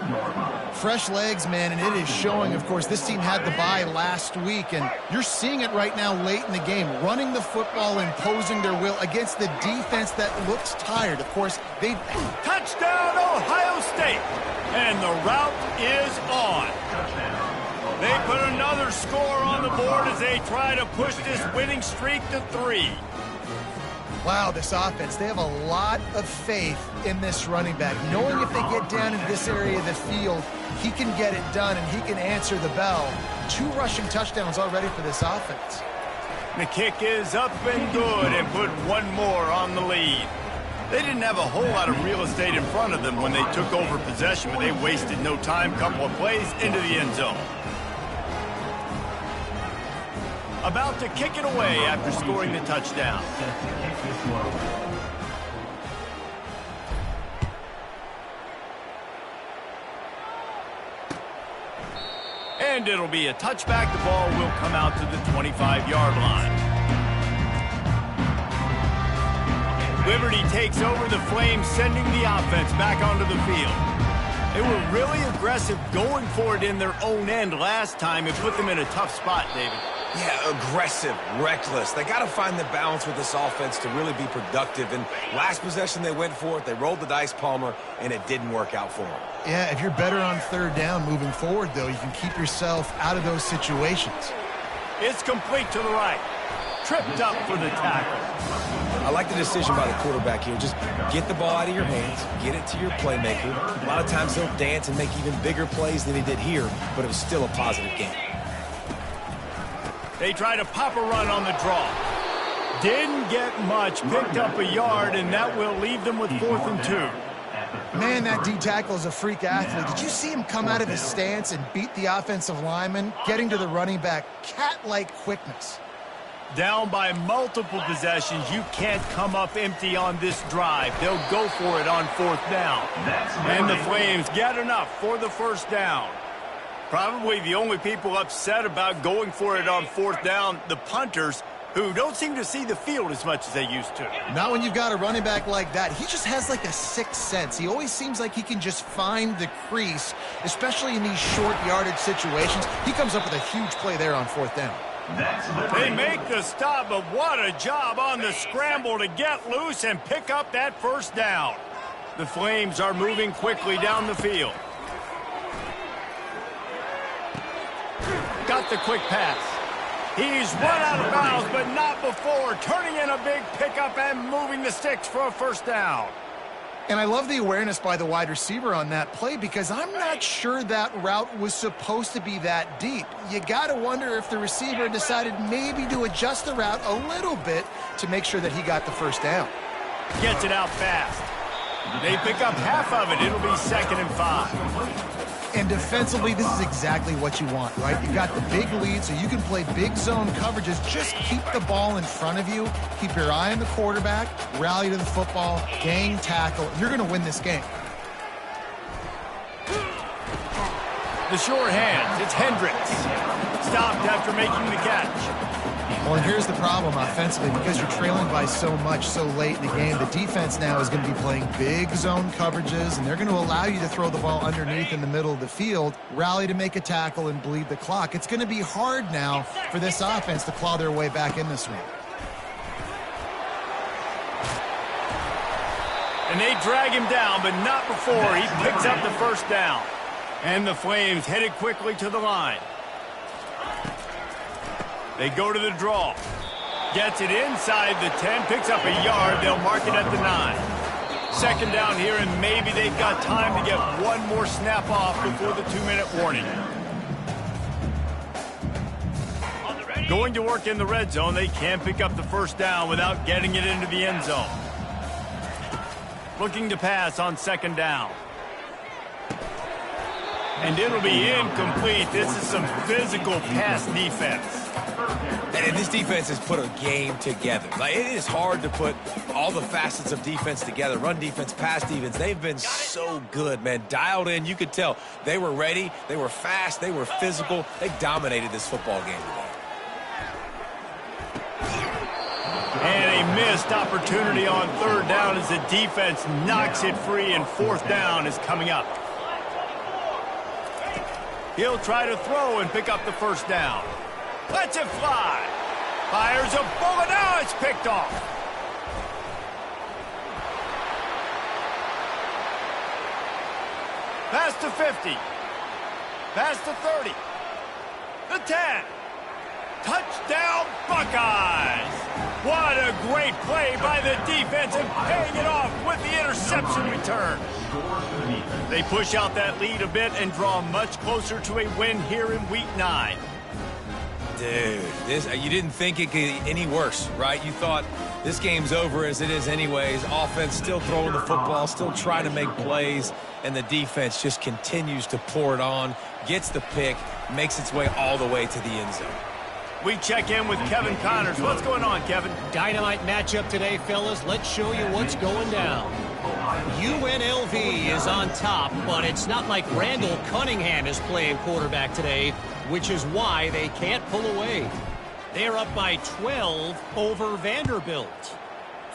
Fresh legs, man, and it is showing. Of course, this team had the bye last week, and you're seeing it right now late in the game, running the football, imposing their will against the defense that looks tired. Of course, they... Touchdown, Ohio State! And the route is on. They put another score on the board as they try to push this winning streak to 3. Wow, this offense, they have a lot of faith in this running back, knowing if they get down in this area of the field, he can get it done and he can answer the bell. 2 rushing touchdowns already for this offense. The kick is up and good, and put one more on the lead. They didn't have a whole lot of real estate in front of them when they took over possession, but they wasted no time. Couple of plays into the end zone. About to kick it away after scoring the touchdown. And it'll be a touchback. The ball will come out to the 25-yard line. Liberty takes over the Flames, sending the offense back onto the field. They were really aggressive going for it in their own end last time and put them in a tough spot, David. Yeah, aggressive, reckless. They got to find the balance with this offense to really be productive. And last possession they went for it, they rolled the dice, Palmer, and it didn't work out for them. Yeah, if you're better on third down moving forward, though, you can keep yourself out of those situations. It's complete to the right. Tripped up for the tackle. I like the decision by the quarterback here. Just get the ball out of your hands, get it to your playmaker. A lot of times he'll dance and make even bigger plays than he did here, but it was still a positive game. They try to pop a run on the draw. Didn't get much, picked up a yard, and that will leave them with 4th and 2. Man, that D tackle is a freak athlete. Did you see him come out of his stance and beat the offensive lineman, getting to the running back? Cat-like quickness. Down by multiple possessions, you can't come up empty on this drive. They'll go for it on 4th down. And the Flames get enough for the first down. Probably the only people upset about going for it on 4th down, the punters, who don't seem to see the field as much as they used to. Not when you've got a running back like that. He just has like a sixth sense. He always seems like he can just find the crease, especially in these short yardage situations. He comes up with a huge play there on 4th down. They make the stop, but what a job on the scramble to get loose and pick up that first down. The Flames are moving quickly down the field. Got the quick pass. He's run out of bounds, but not before. Turning in a big pickup and moving the sticks for a first down. And I love the awareness by the wide receiver on that play because I'm not sure that route was supposed to be that deep. You got to wonder if the receiver decided maybe to adjust the route a little bit to make sure that he got the first down. Gets it out fast. They pick up half of it. It'll be 2nd and 5. And defensively, this is exactly what you want, right? You got the big lead, so you can play big zone coverages. Just keep the ball in front of you. Keep your eye on the quarterback. Rally to the football. Gang tackle. You're going to win this game. The short hands. It's Hendricks. Stopped after making the catch. Well, and here's the problem offensively. Because you're trailing by so much so late in the game, the defense now is going to be playing big zone coverages, and they're going to allow you to throw the ball underneath in the middle of the field, rally to make a tackle, and bleed the clock. It's going to be hard now for this offense to claw their way back in this one. And they drag him down, but not before he picks up the first down. And the Flames headed quickly to the line. They go to the draw. Gets it inside the 10, picks up a yard. They'll mark it at the 9. 2nd down here, and maybe they've got time to get one more snap off before the 2-minute warning. Going to work in the red zone, they can pick up the first down without getting it into the end zone. Looking to pass on 2nd down. And it'll be incomplete. This is some physical pass defense. And this defense has put a game together. Like, it is hard to put all the facets of defense together. Run defense, pass defense. They've been so good, man. Dialed in. You could tell they were ready. They were fast. They were physical. They dominated this football game today. And a missed opportunity on 3rd down as the defense knocks it free, and 4th down is coming up. He'll try to throw and pick up the first down. Lets it fly. Fires a bullet. Now it's picked off. Pass to 50. Pass to 30. The 10. Touchdown, Buckeyes. What a great play by the defense and paying it off with the interception return. They push out that lead a bit and draw much closer to a win here in Week 9. Dude, you didn't think it could get any worse, right? You thought this game's over as it is anyways. Offense still throwing the football, still trying to make plays, and the defense just continues to pour it on, gets the pick, makes its way all the way to the end zone. We check in with Kevin Connors. What's going on, Kevin? Dynamite matchup today, fellas. Let's show you what's going down. UNLV is on top, but it's not like Randall Cunningham is playing quarterback today, which is why they can't pull away. They're up by 12 over Vanderbilt.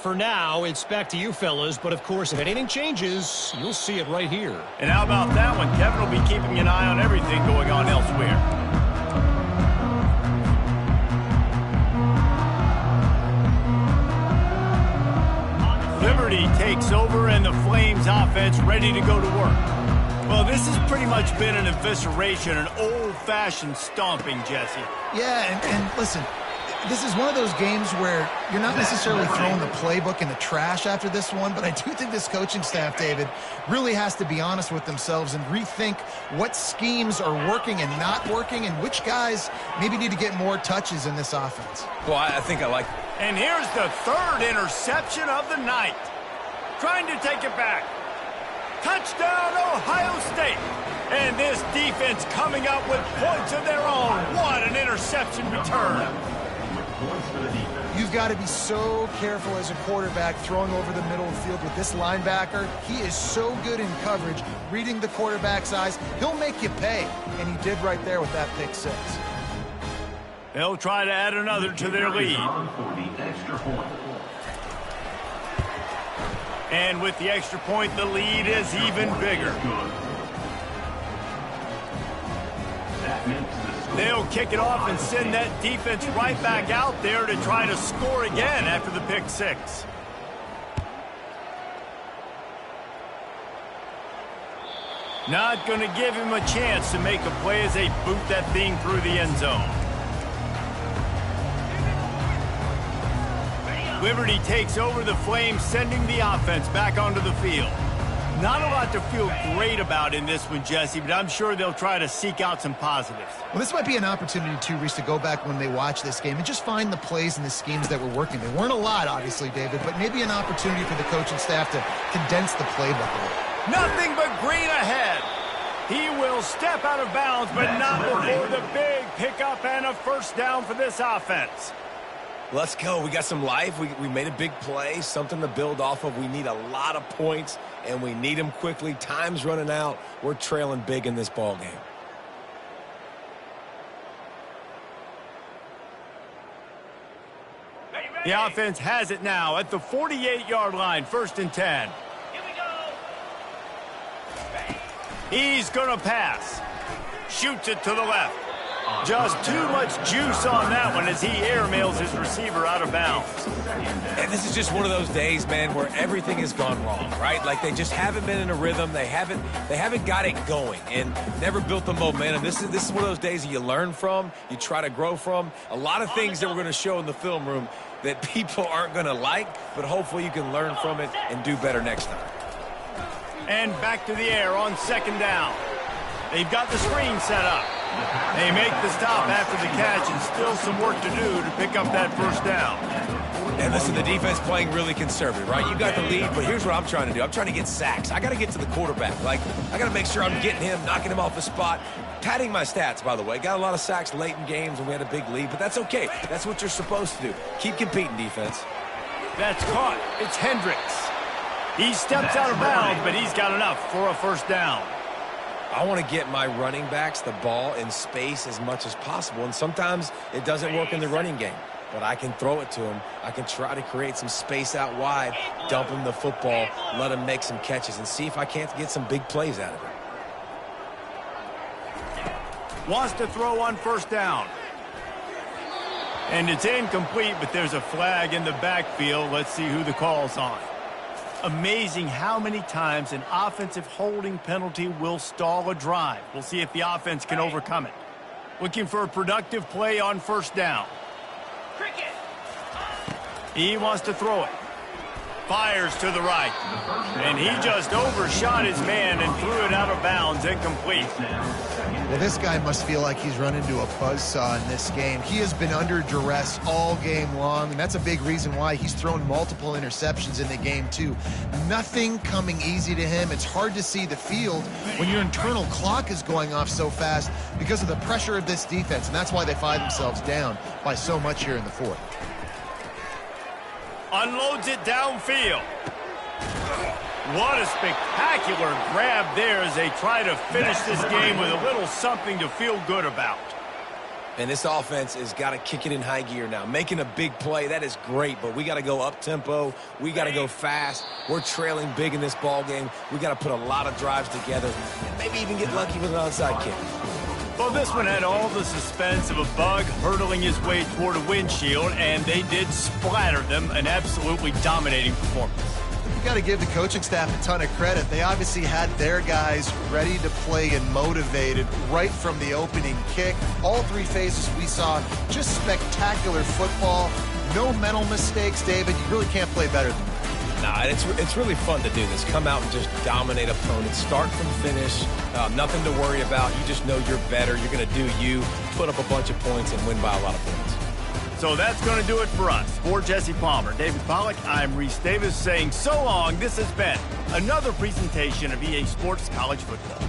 for now, it's back to you fellas. But, of course, if anything changes, you'll see it right here. And how about that one? Kevin will be keeping an eye on everything going on elsewhere. Liberty takes over, and the Flames offense ready to go to work. Well, this has pretty much been an evisceration, an old-fashioned stomping, Jesse. Yeah, and listen, this is one of those games where you're not necessarily throwing the playbook in the trash after this one, but I do think this coaching staff, David, really has to be honest with themselves and rethink what schemes are working and not working and which guys maybe need to get more touches in this offense. Well, I think I like... And here's the third interception of the night. Trying to take it back. Touchdown, Ohio State. And this defense coming up with points of their own. What an interception return. You've got to be so careful as a quarterback throwing over the middle of the field with this linebacker. He is so good in coverage, reading the quarterback's eyes. He'll make you pay, and he did right there with that pick six. They'll try to add another to their lead. And with the extra point, the lead is even bigger. They'll kick it off and send that defense right back out there to try to score again after the pick six. Not going to give him a chance to make a play as they boot that thing through the end zone. Liberty takes over the Flames, sending the offense back onto the field. Not a lot to feel great about in this one, Jesse, but I'm sure they'll try to seek out some positives. Well, this might be an opportunity, too, Reese, to go back when they watch this game and just find the plays and the schemes that were working. There weren't a lot, obviously, David, but maybe an opportunity for the coaching staff to condense the playbook a little. Nothing but green ahead. He will step out of bounds, but not before the big pickup and a first down for this offense. Let's go. We got some life. We made a big play, something to build off of. We need a lot of points, and we need them quickly. Time's running out. We're trailing big in this ball game. The offense has it now at the 48-yard line, 1st and 10. Here we go. He's going to pass. Shoots it to the left. Just too much juice on that one as he airmails his receiver out of bounds. And this is just one of those days, man, where everything has gone wrong, right? Like they just haven't been in a rhythm. They haven't got it going and never built the momentum. This is one of those days that you learn from, you try to grow from. A lot of things that we're going to show in the film room that people aren't going to like, but hopefully you can learn from it and do better next time. And back to the air on 2nd down. They've got the screen set up. They make the stop after the catch and still some work to do to pick up that first down. And listen, the defense playing really conservative, right? You got the lead, but here's what I'm trying to do. I'm trying to get sacks. I got to get to the quarterback. Like, I got to make sure I'm getting him, knocking him off the spot. Padding my stats, by the way. Got a lot of sacks late in games when we had a big lead, but that's okay. That's what you're supposed to do. Keep competing, defense. That's caught. It's Hendricks. He steps out of bounds, but he's got enough for a first down. I want to get my running backs the ball in space as much as possible, and sometimes it doesn't work in the running game, but I can throw it to him. I can try to create some space out wide, dump him the football, let him make some catches, and see if I can't get some big plays out of it. Wants to throw on 1st down. And it's incomplete, but there's a flag in the backfield. Let's see who the call's on. Amazing how many times an offensive holding penalty will stall a drive. We'll see if the offense can overcome it. Looking for a productive play on 1st down. He wants to throw it. Fires to the right. And he just overshot his man and threw it out of bounds, incomplete. Well, this guy must feel like he's run into a buzzsaw in this game. He has been under duress all game long, and that's a big reason why he's thrown multiple interceptions in the game, too. Nothing coming easy to him. It's hard to see the field when your internal clock is going off so fast because of the pressure of this defense, and that's why they find themselves down by so much here in the 4th. Unloads it downfield. What a spectacular grab there as they try to finish this game with a little something to feel good about. And this offense has got to kick it in high gear now. Making a big play, that is great, but we got to go up-tempo. We got to go fast. We're trailing big in this ball game. We got to put a lot of drives together and maybe even get lucky with an onside kick. Well, this one had all the suspense of a bug hurtling his way toward a windshield, and they did splatter them, an absolutely dominating performance. You got to give the coaching staff a ton of credit. They obviously had their guys ready to play and motivated right from the opening kick. All three phases we saw, just spectacular football. No mental mistakes, David. You really can't play better than that. Nah, it's really fun to do this. Come out and just dominate opponents. Start from finish. Nothing to worry about. You just know you're better. You're going to do you, put up a bunch of points, and win by a lot of points. So that's going to do it for us. For Jesse Palmer, David Pollack, I'm Reese Davis saying so long. This has been another presentation of EA Sports College Football.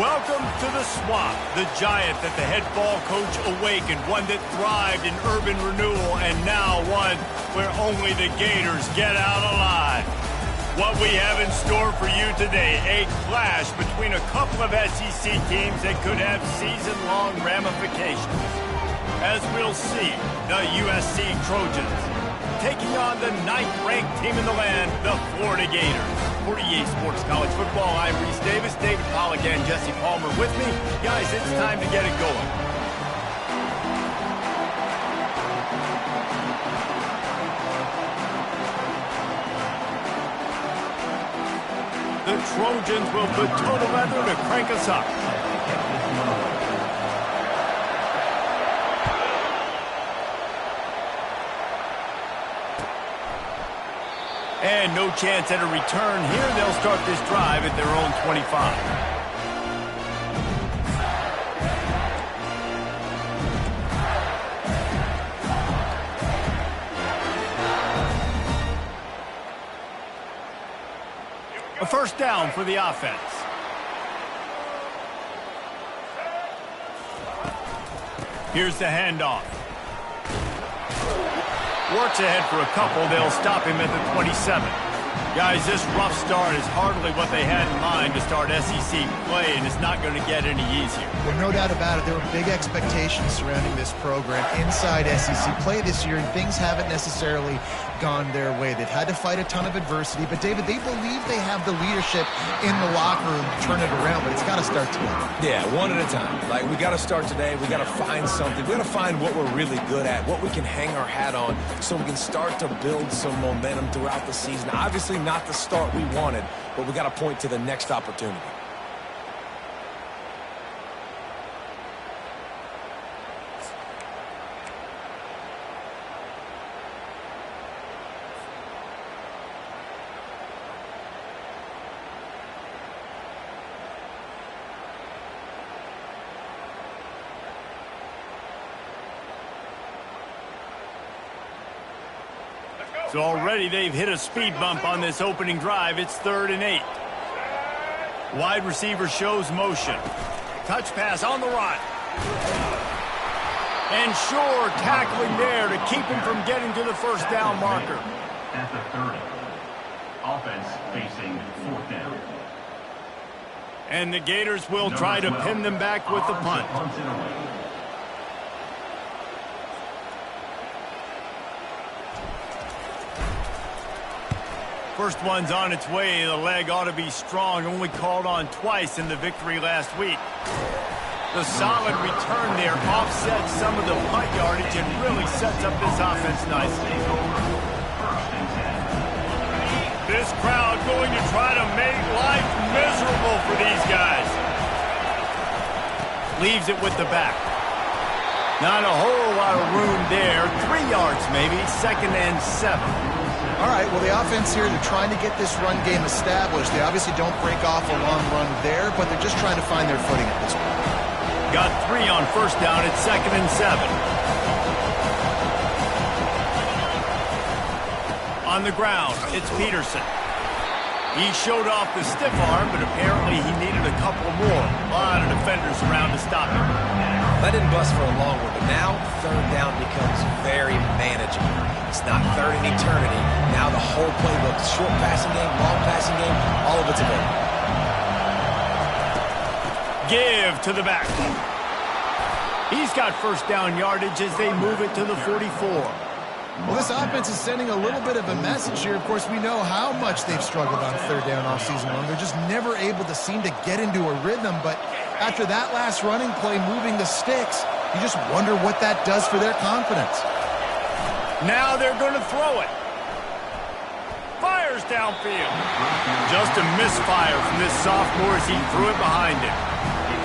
Welcome to the Swamp, the giant that the head ball coach awakened, one that thrived in urban renewal, and now one where only the Gators get out alive. What we have in store for you today, a clash between a couple of SEC teams that could have season-long ramifications. As we'll see, the USC Trojans taking on the 9th-ranked team in the land, the Florida Gators. For EA Sports College Football, I'm Reese Davis, David Pollack, and Jesse Palmer with me. Guys, it's time to get it going. The Trojans will put total leather to crank us up. And no chance at a return here. They'll start this drive at their own 25. A first down for the offense. Here's the handoff. Works ahead for a couple. They'll stop him at the 27. Guys, this rough start is hardly what they had in mind to start SEC play, and it's not going to get any easier. Well, no doubt about it. There were big expectations surrounding this program inside SEC play this year, and things haven't necessarily gone their way. They've had to fight a ton of adversity, but David, they believe they have the leadership in the locker room to turn it around, but it's got to start today. Yeah, one at a time. Like, we got to start today. We got to find something. We got to find what we're really good at, what we can hang our hat on, so we can start to build some momentum throughout the season. Obviously, not the start we wanted, but we got to point to the next opportunity. So already they've hit a speed bump on this opening drive. It's 3rd and 8. Wide receiver shows motion. Touch pass on the run. And Shore tackling there to keep him from getting to the first down marker. At the 30. Offense facing 4th down. And the Gators will try to pin them back with the punt. First one's on its way. The leg ought to be strong. Only called on twice in the victory last week. The solid return there offsets some of the punt yardage and really sets up this offense nicely. This crowd going to try to make life miserable for these guys. Leaves it with the back. Not a whole lot of room there. 3 yards maybe. 2nd and 7. All right, well, the offense here, they're trying to get this run game established. They obviously don't break off a long run there, but they're just trying to find their footing at this point. Got 3 on first down. It's 2nd and 7. On the ground, it's Peterson. He showed off the stiff arm, but apparently he needed a couple more. A lot of defenders around to stop him. That didn't bust for a long one, but now 3rd down becomes very manageable. It's not 3rd in eternity. Now the whole playbook, short passing game, long passing game, all of it's available. Give to the back. He's got first down yardage as they move it to the 44. Well, this offense is sending a little bit of a message here. Of course, we know how much they've struggled on 3rd down all season long. They're just never able to seem to get into a rhythm, but after that last running play moving the sticks, you just wonder what that does for their confidence. Now they're going to throw it. Fires downfield. Just a misfire from this sophomore as he threw it behind him.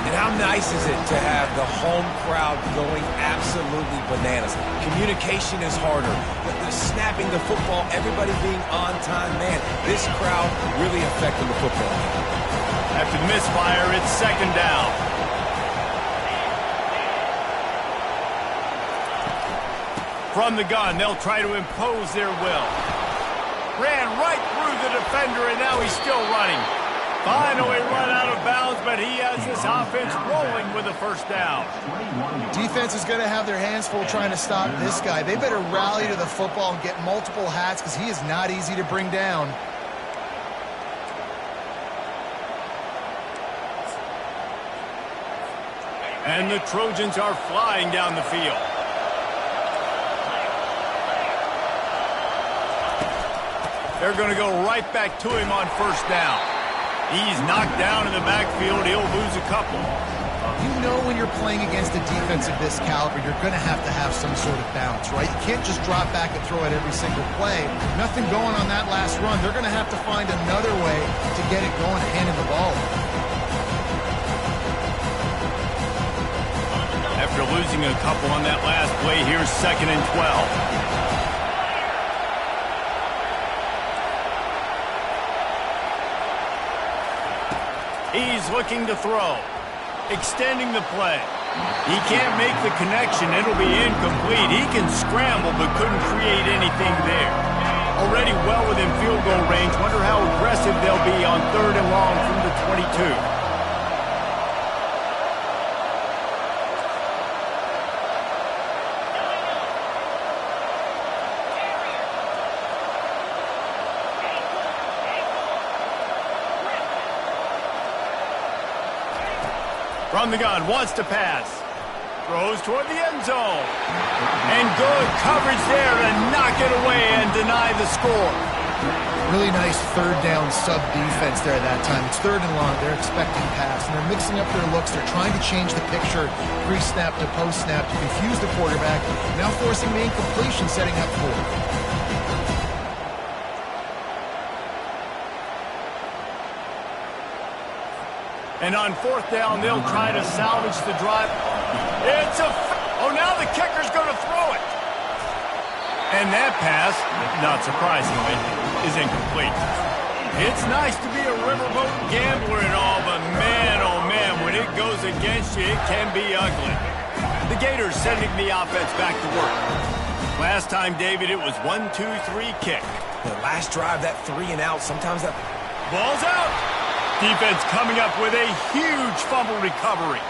And how nice is it to have the home crowd going absolutely bananas? Communication is harder. The snapping the football, everybody being on time, man, this crowd really affecting the football game. After the misfire, it's 2nd down. From the gun, they'll try to impose their will. Ran right through the defender, and now he's still running. Finally run out of bounds, but he has this offense rolling with a first down. Defense is going to have their hands full trying to stop this guy. They better rally to the football and get multiple hats because he is not easy to bring down. And the Trojans are flying down the field. They're going to go right back to him on first down. He's knocked down in the backfield. He'll lose a couple. You know when you're playing against a defense of this caliber, you're going to have some sort of bounce, right? You can't just drop back and throw it every single play. Nothing going on that last run. They're going to have to find another way to get it going and handing the ball. After losing a couple on that last play, here's 2nd and 12. He's looking to throw. Extending the play. He can't make the connection. It'll be incomplete. He can scramble but couldn't create anything there. Already well within field goal range. Wonder how aggressive they'll be on 3rd and long from the 22. From the gun, wants to pass. Throws toward the end zone. And good coverage there to knock it away and deny the score. Really nice 3rd down sub defense there that time. It's 3rd and long. They're expecting pass, and they're mixing up their looks. They're trying to change the picture pre-snap to post-snap to confuse the quarterback, now forcing the incompletion, setting up 4th. And on 4th down, they'll try to salvage the drive. Oh, now the kicker's going to throw it. And that pass, not surprisingly, is incomplete. It's nice to be a riverboat gambler and all, but man, oh man, when it goes against you, it can be ugly. The Gators sending the offense back to work. Last time, David, it was 1-2-3 kick. The last drive, that 3 and out, sometimes that... Ball's out. Defense coming up with a huge fumble recovery.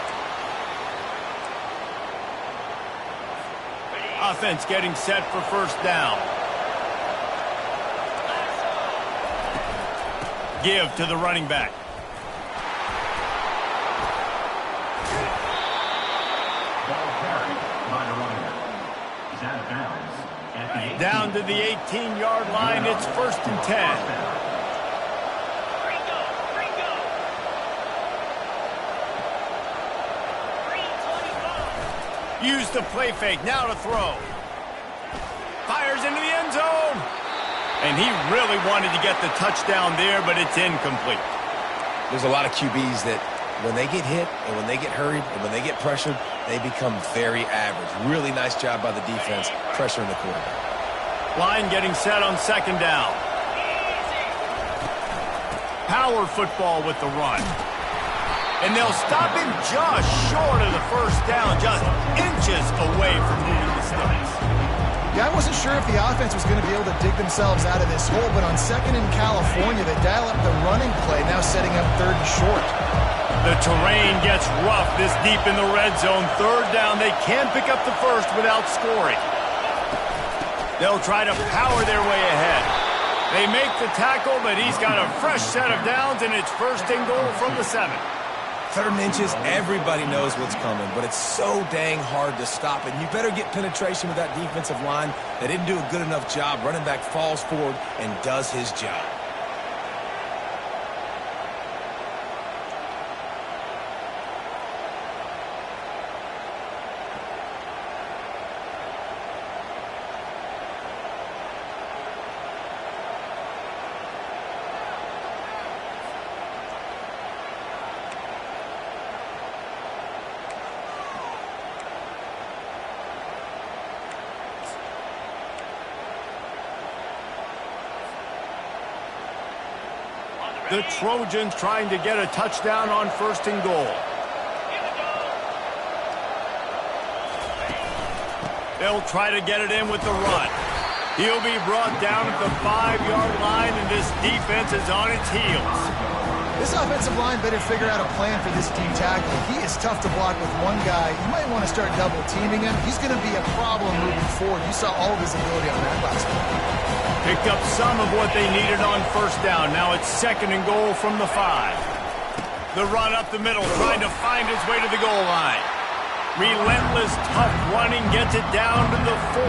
Offense getting set for first down. Give to the running back. Ball carried by the running back. He's out of bounds at the 18. Down to the 18-yard line. It's 1st and 10. Use the play fake, now to throw. Fires into the end zone. And he really wanted to get the touchdown there, but it's incomplete. There's a lot of QBs that when they get hit and when they get hurried and when they get pressured, they become very average. Really nice job by the defense pressuring the quarterback. Line getting set on 2nd down. Power football with the run. And they'll stop him just short of the first down, just inches away from moving the sticks. Yeah, I wasn't sure if the offense was going to be able to dig themselves out of this hole, but on 2nd in California, they dial up the running play, now setting up 3rd and short. The terrain gets rough this deep in the red zone. 3rd down, they can't pick up the first without scoring. They'll try to power their way ahead. They make the tackle, but he's got a fresh set of downs, and it's 1st and goal from the 7. 3rd and inches, everybody knows what's coming, but it's so dang hard to stop it. You better get penetration with that defensive line. They didn't do a good enough job. Running back falls forward and does his job. The Trojans trying to get a touchdown on 1st and goal. They'll try to get it in with the run. He'll be brought down at the 5-yard line, and this defense is on its heels. This offensive line better figure out a plan for this D tackle. He is tough to block with one guy. You might want to start double teaming him. He's going to be a problem moving forward. You saw all of his ability on that last play. Picked up some of what they needed on first down. Now it's 2nd and goal from the 5. The run up the middle, trying to find his way to the goal line. Relentless, tough running, gets it down to the 4.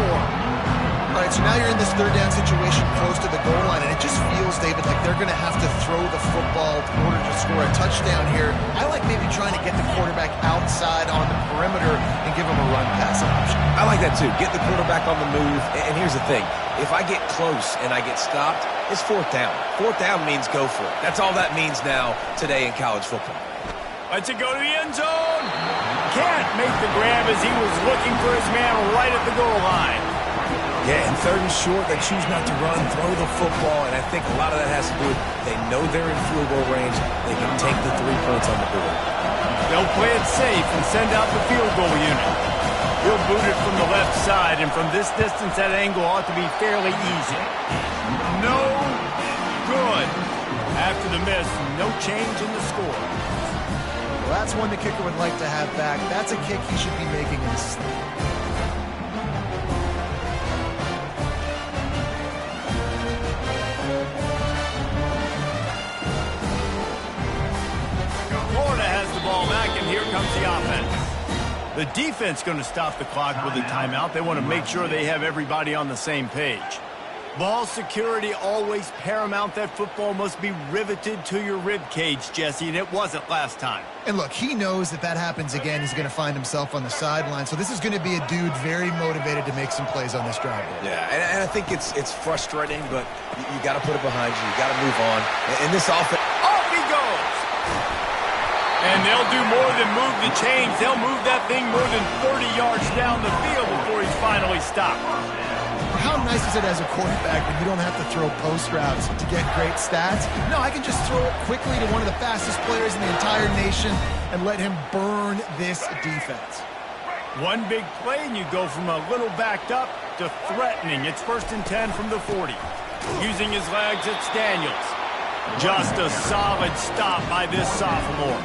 All right, so now you're in this 3rd down situation close to the goal line, and it just feels, David, like they're going to have to throw the football in order to score a touchdown here. I like maybe trying to get the quarterback outside on the perimeter and give him a run-pass option. I like that too. Get the quarterback on the move. And here's the thing. If I get close and I get stopped, it's 4th down. 4th down means go for it. That's all that means now today in college football. Let's it go to the end zone. Can't make the grab as he was looking for his man right at the goal line. Yeah, and 3rd and short, they choose not to run, throw the football, and I think a lot of that has to do with they know they're in field goal range. They can take the 3 points on the board. They'll play it safe and send out the field goal unit. He'll boot it from the left side, and from this distance, that angle ought to be fairly easy. No good. After the miss, no change in the score. Well, that's one the kicker would like to have back. That's a kick he should be making in his sleep. Florida has the ball back, and here comes the offense. The defense going to stop the clock with a timeout. They want to make sure they have everybody on the same page. Ball security always paramount. That football must be riveted to your rib cage, Jesse, and it wasn't last time. And look, he knows that happens again. He's going to find himself on the sideline. So this is going to be a dude very motivated to make some plays on this drive. Yeah, and I think it's frustrating, but you got to put it behind you. You got to move on. And this offense... Off he goes! And they'll do more than move the chains. They'll move that thing more than 30 yards down the field before he's finally stopped. How nice is it as a quarterback when you don't have to throw post routes to get great stats? No, I can just throw it quickly to one of the fastest players in the entire nation and let him burn this defense. One big play and you go from a little backed up to threatening. It's 1st and 10 from the 40. Using his legs, it's Daniels. Just a solid stop by this sophomore.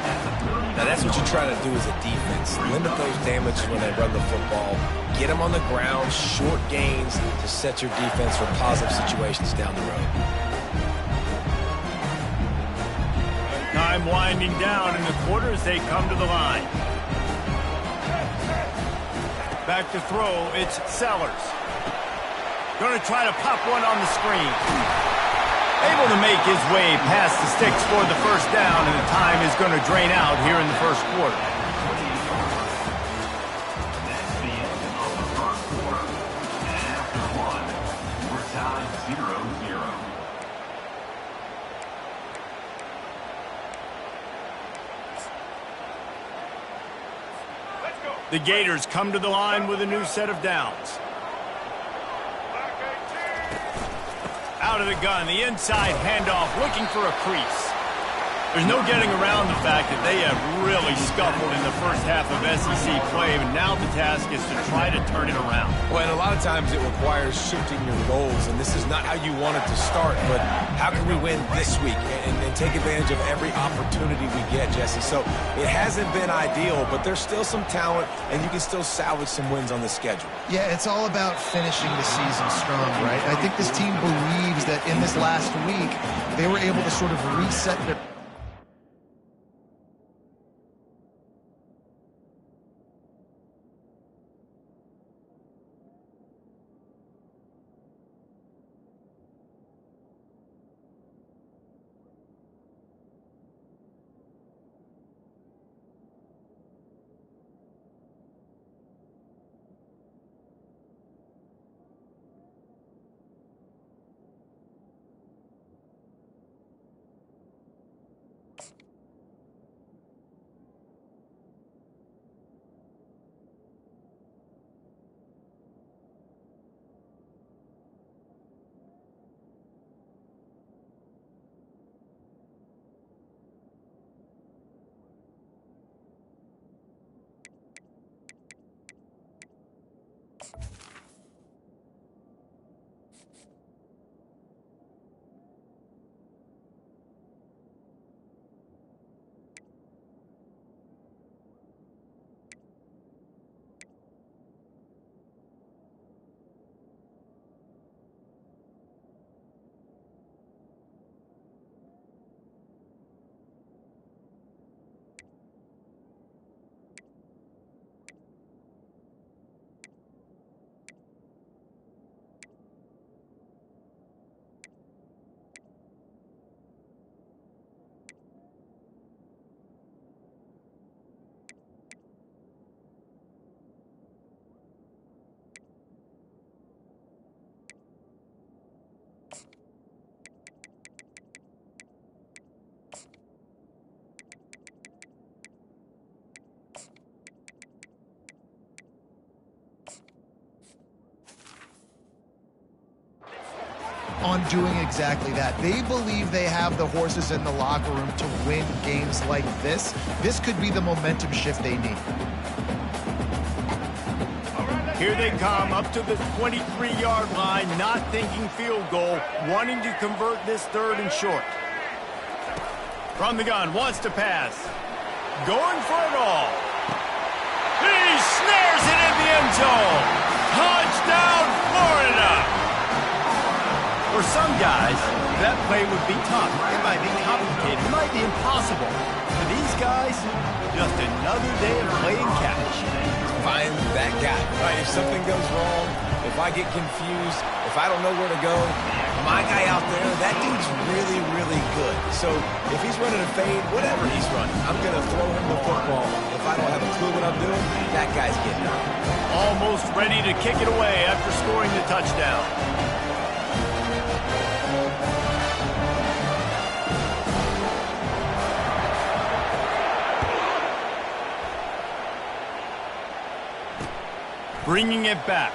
Now, that's what you try to do as a defense. Limit those damages when they run the football. Get them on the ground, short gains to set your defense for positive situations down the road. Time winding down in the quarter as they come to the line. Back to throw, it's Sellers. Going to try to pop one on the screen. Able to make his way past the sticks for the 1st down, and the time is going to drain out here in the 1st quarter. That's the end of the 1st quarter. And after 1, we're tied 0-0. The Gators come to the line with a new set of downs. Out of the gun, the inside handoff, looking for a crease. There's no getting around the fact that they have really scuffled in the first half of SEC play, and now the task is to try to turn it around. Well, and a lot of times it requires shifting your goals, and this is not how you want it to start, but how can we win this week and take advantage of every opportunity we get, Jesse? So it hasn't been ideal, but there's still some talent, and you can still salvage some wins on the schedule. Yeah, it's all about finishing the season strong, right? I think this team believes that in this last week, they were able to sort of reset their... on doing exactly that. They believe they have the horses in the locker room to win games like this. This could be the momentum shift they need. Here they come up to the 23-yard line, not thinking field goal, wanting to convert this third and short. From the gun, wants to pass. Going for it all. He snares it in the end zone. Touchdown, Florida. For some guys, that play would be tough. It might be complicated. It might be impossible. For these guys, just another day of playing catch. Find that guy, right? If something goes wrong, if I get confused, if I don't know where to go, my guy out there, that dude's really, really good. So if he's running a fade, whatever he's running, I'm going to throw him the football. If I don't have a clue what I'm doing, that guy's getting it. Almost ready to kick it away after scoring the touchdown. Bringing it back.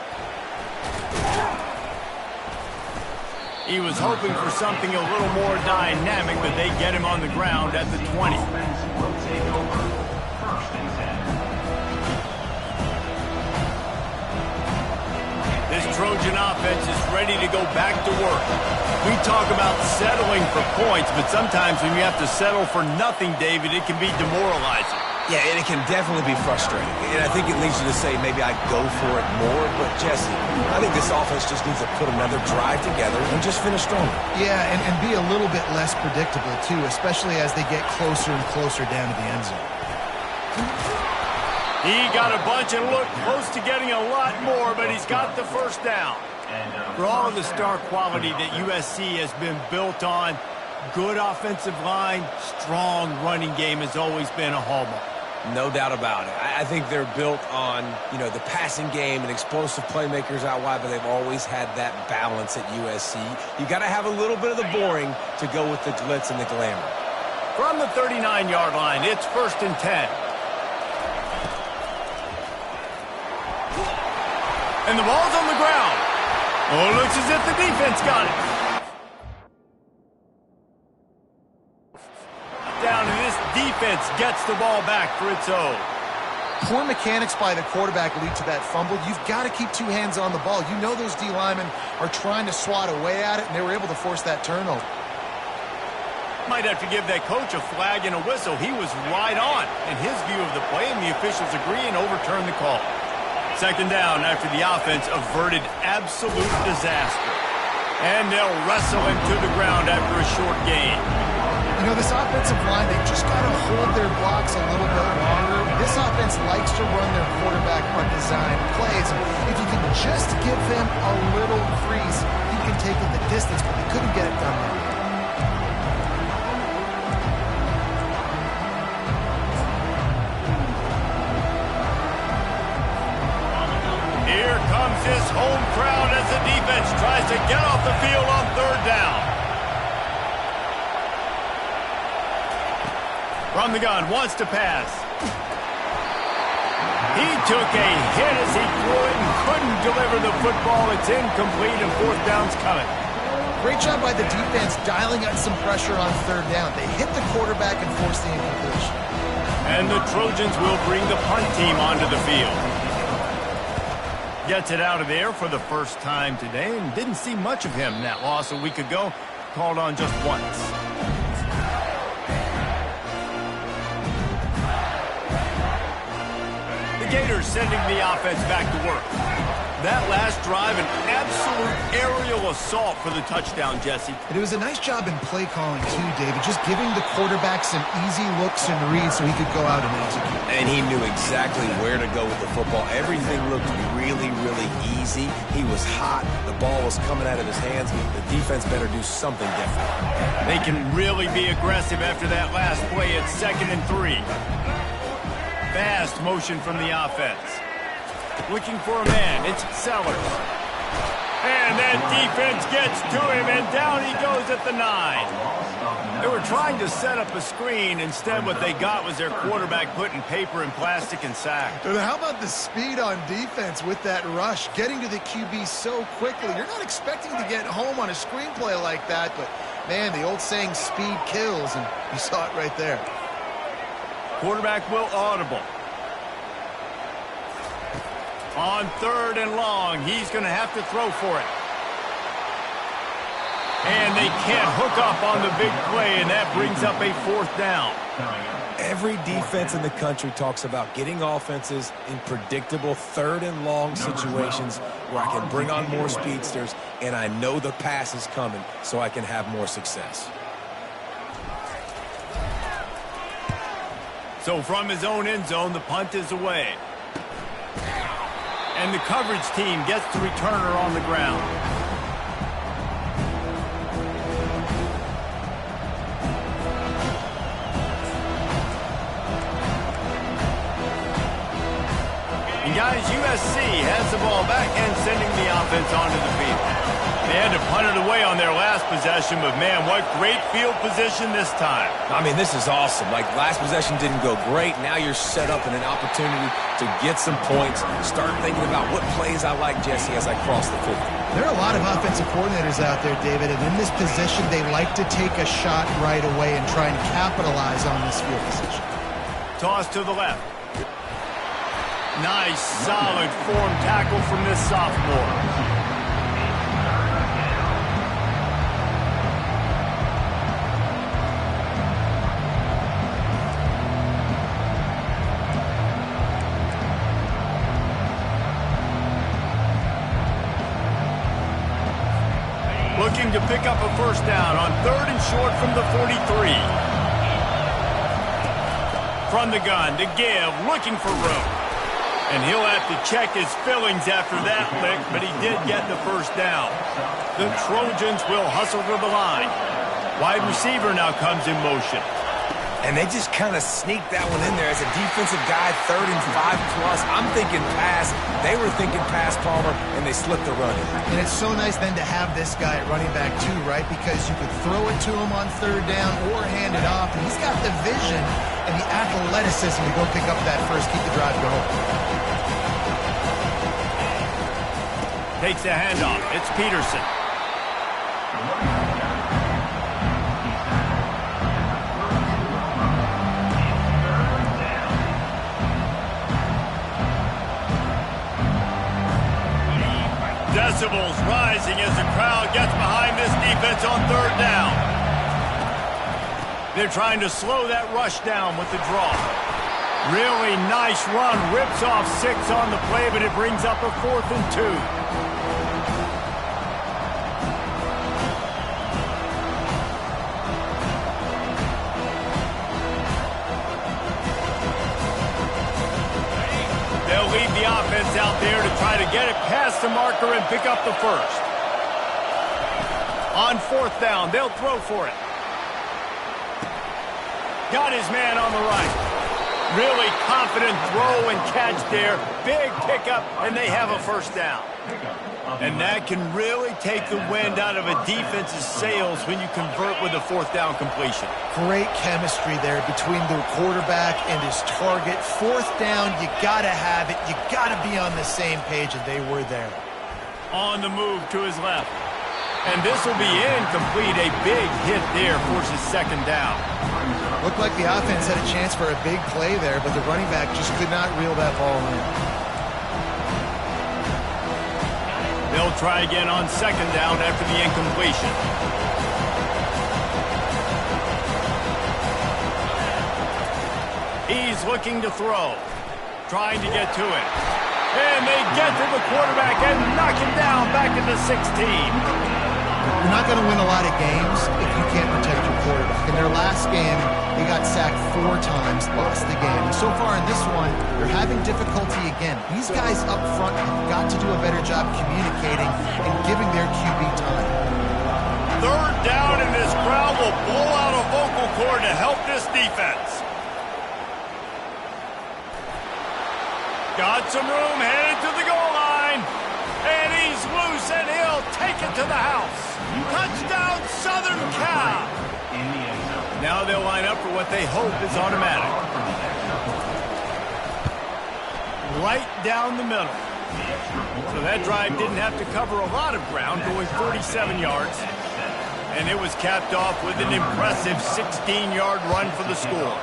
He was hoping for something a little more dynamic, but they get him on the ground at the 20. This Trojan offense is ready to go back to work. We talk about settling for points, but sometimes when you have to settle for nothing, David, it can be demoralizing. Yeah, and it can definitely be frustrating. And I think it leads you to say maybe I go for it more. But, Jesse, I think this offense just needs to put another drive together and just finish stronger. Yeah, and be a little bit less predictable, too, especially as they get closer and closer down to the end zone. He got a bunch and looked close to getting a lot more, but he's got the first down. For all of the star quality that USC has been built on, good offensive line, strong running game has always been a hallmark. No doubt about it. I think they're built on, the passing game and explosive playmakers out wide, but they've always had that balance at USC. You got to have a little bit of the boring to go with the glitz and the glamour. From the 39-yard line, it's 1st and 10. And the ball's on the ground. Oh, it looks as if the defense got it. Down, and this defense gets the ball back for its own. Poor mechanics by the quarterback lead to that fumble. You've got to keep two hands on the ball. You know those D linemen are trying to swat away at it, and they were able to force that turnover. Might have to give that coach a flag and a whistle. He was right on in his view of the play, and the officials agree and overturn the call. 2nd down after the offense averted absolute disaster. And they'll wrestle him to the ground after a short gain. This offensive line, they've just got to hold their blocks a little bit longer. This offense likes to run their quarterback on design plays. If you can just give them a little crease, you can take it the distance, but they couldn't get it done there. Here comes this home crowd as the defense tries to get off the field on 3rd down. From the gun, wants to pass. He took a hit as he threw it and couldn't deliver the football. It's incomplete and 4th down's coming. Great job by the defense dialing out some pressure on 3rd down. They hit the quarterback and forced the incompletion. And the Trojans will bring the punt team onto the field. Gets it out of there for the first time today and didn't see much of him that loss a week ago. Called on just once. Gators sending the offense back to work. That last drive, an absolute aerial assault for the touchdown, Jesse. And it was a nice job in play calling, too, David. Just giving the quarterback some easy looks and reads so he could go out and execute. And he knew exactly where to go with the football. Everything looked really, really easy. He was hot. The ball was coming out of his hands. The defense better do something different. They can really be aggressive after that last play. It's 2nd and 3. Fast motion from the offense. Looking for a man. It's Sellers. And And defense gets to him, and down he goes at the 9. They were trying to set up a screen. Instead, what they got was their quarterback putting paper and plastic and sacked. And how about the speed on defense with that rush, getting to the QB so quickly? You're not expecting to get home on a screenplay like that, but, man, the old saying, speed kills, and you saw it right there. Quarterback will audible. On 3rd and long, he's going to have to throw for it. And they can't hook up on the big play, and that brings up a 4th down. Every defense in the country talks about getting offenses in predictable 3rd and long situations where I can bring on more speedsters, and I know the pass is coming, so I can have more success. So from his own end zone, the punt is away. And the coverage team gets the returner on the ground. And guys, USC has the ball back and sending the offense onto the field. They had to punt it away on their last possession, but man, what great field position this time. I mean, this is awesome. Like, last possession didn't go great. Now you're set up in an opportunity to get some points. Start thinking about what plays I like, Jesse, as I cross the 50. There are a lot of offensive coordinators out there, David, and in this position, they like to take a shot right away and try and capitalize on this field position. Toss to the left. Nice, solid form tackle from this sophomore. Looking to pick up a 1st down on 3rd and short from the 43. From the gun to give, looking for room. And he'll have to check his fillings after that lick, but he did get the 1st down. The Trojans will hustle to the line. Wide receiver now comes in motion. And they just kind of sneaked that one in there as a defensive guy, 3rd and 5 plus. I'm thinking pass. They were thinking pass, Palmer, and they slipped the run in. And it's so nice then to have this guy at running back too, right? Because you could throw it to him on 3rd down or hand it off. And he's got the vision and the athleticism to go pick up that first, keep the drive going. Takes the handoff. It's Peterson. Decibels rising as the crowd gets behind this defense on 3rd down. They're trying to slow that rush down with the draw. Really nice run. Rips off 6 on the play, but it brings up a 4th and 2. They'll lead the offense out there to try to get it past the marker and pick up the 1st. On 4th down, they'll throw for it. Got his man on the right. Really confident throw and catch there. Big pickup, and they have a 1st down. And that can really take the wind out of a defense's sails when you convert with a 4th down completion. Great chemistry there between the quarterback and his target. 4th down, you got to have it. You got to be on the same page, and they were there. On the move to his left. And this will be incomplete. A big hit there forces 2nd down. Looked like the offense had a chance for a big play there, but the running back just could not reel that ball in. They'll try again on 2nd down after the incompletion. He's looking to throw. Trying to get to it. And they get to the quarterback and knock him down back at the 16. You're not going to win a lot of games if you can't protect your quarterback. In their last game, they got sacked 4 times, lost the game. And so far in this one, they're having difficulty again. These guys up front have got to do a better job communicating and giving their QB time. 3rd down, and this crowd will blow out a vocal cord to help this defense. Got some room, headed to the goal line. And he's loose, and he'll take it Touchdown, Southern Cal! In the end zone. Now they'll line up for what they hope is automatic. Right down the middle. So that drive didn't have to cover a lot of ground, going 47 yards. And it was capped off with an impressive 16-yard run for the score.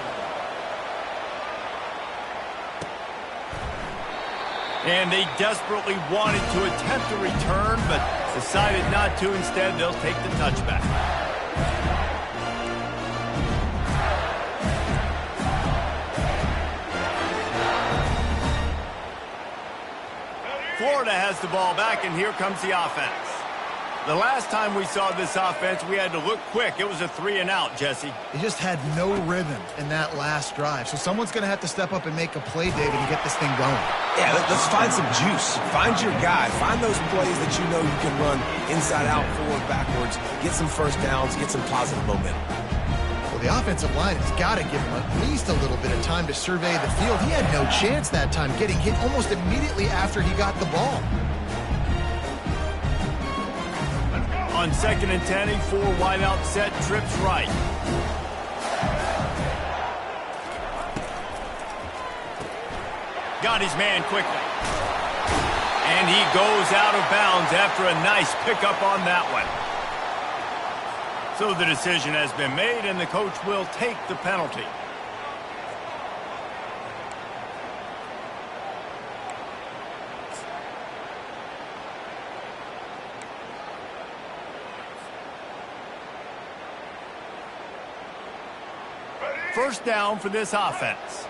And they desperately wanted to attempt a return, but decided not to. Instead, they'll take the touchback. Florida has the ball back, and here comes the offense. The last time we saw this offense, we had to look quick. It was a 3-and-out, Jesse. They just had no rhythm in that last drive. So someone's going to have to step up and make a play, David, to get this thing going. Yeah, let's find some juice. Find your guy. Find those plays that you know you can run inside out, forward, backwards. Get some first downs. Get some positive momentum. Well, the offensive line has got to give him at least a little bit of time to survey the field. He had no chance that time, getting hit almost immediately after he got the ball. On 2nd and 10, a 4 wideout set, trips right. Got his man quickly. And he goes out of bounds after a nice pickup on that one. So the decision has been made, and the coach will take the penalty. First down for this offense.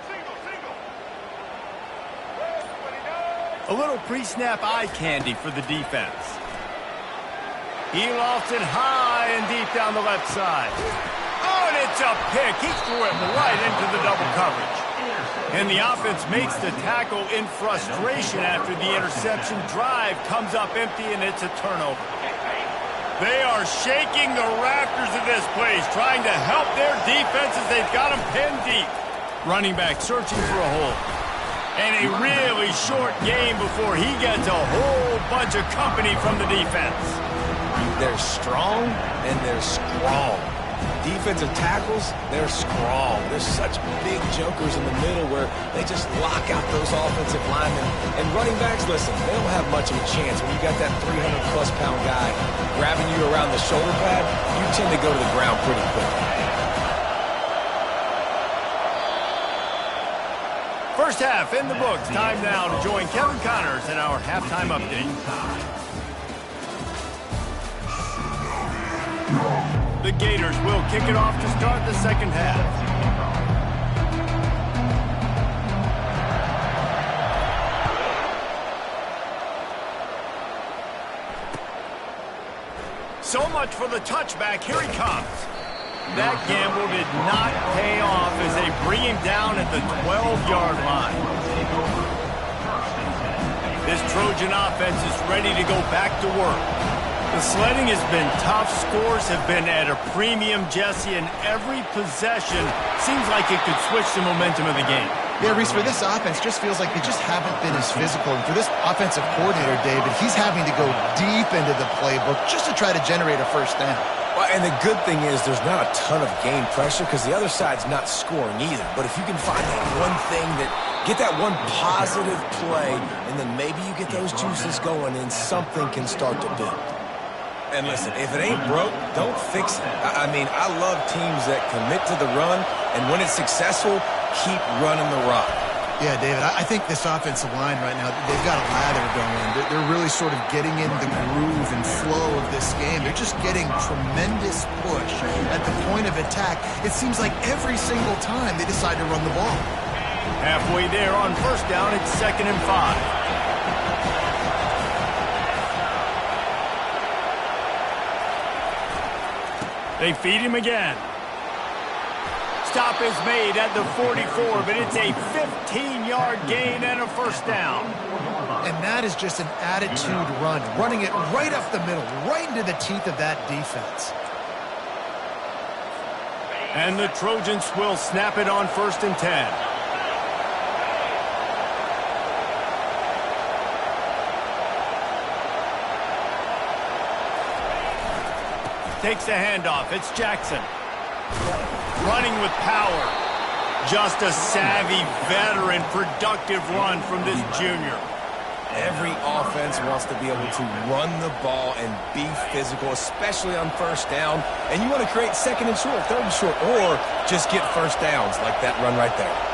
A little pre-snap eye candy for the defense. He lofts it high and deep down the left side. Oh, and it's a pick. He threw it right into the double coverage. And the offense makes the tackle in frustration after the interception. Drive comes up empty, and it's a turnover. They are shaking the rafters of this place, trying to help their defenses. They've got them pinned deep. Running back searching for a hole. And a really short game before he gets a whole bunch of company from the defense. They're strong and they're strong. Defensive tackles, they're strong. There's such big jokers in the middle where they just lock out those offensive linemen. And running backs, listen, they don't have much of a chance. When you got that 300-plus pound guy grabbing you around the shoulder pad, you tend to go to the ground pretty quickly. First half in the books. Time now to join Kevin Connors in our halftime update. The Gators will kick it off to start the second half. So much for the touchback. Here he comes. That gamble did not pay off as they bring him down at the 12-yard line. This Trojan offense is ready to go back to work. The sledding has been tough. Scores have been at a premium, Jesse, and every possession seems like it could switch the momentum of the game. Yeah, Reese, for this offense, just feels like they just haven't been as physical. And for this offensive coordinator, David, he's having to go deep into the playbook just to try to generate a first down. Well, and the good thing is there's not a ton of game pressure because the other side's not scoring either. But if you can find that one thing get that one positive play, and then maybe you get those juices going and something can start to build. And listen, if it ain't broke, don't fix it. I mean, I love teams that commit to the run, and when it's successful, keep running the rock. Yeah, David, I think this offensive line right now, they've got a lather going. They're really sort of getting in the groove and flow of this game. They're just getting tremendous push at the point of attack. It seems like every single time they decide to run the ball. Halfway there on first down, it's 2nd and 5. They feed him again. Stop is made at the 44, but it's a 15-yard gain and a first down. And that is just an attitude run, running it right up the middle, right into the teeth of that defense. And the Trojans will snap it on 1st and 10. takes the handoff. It's Jackson. Running with power. Just a savvy, veteran, productive run from this junior. Every offense wants to be able to run the ball and be physical, especially on first down. And you want to create second and short, third and short, or just get first downs like that run right there.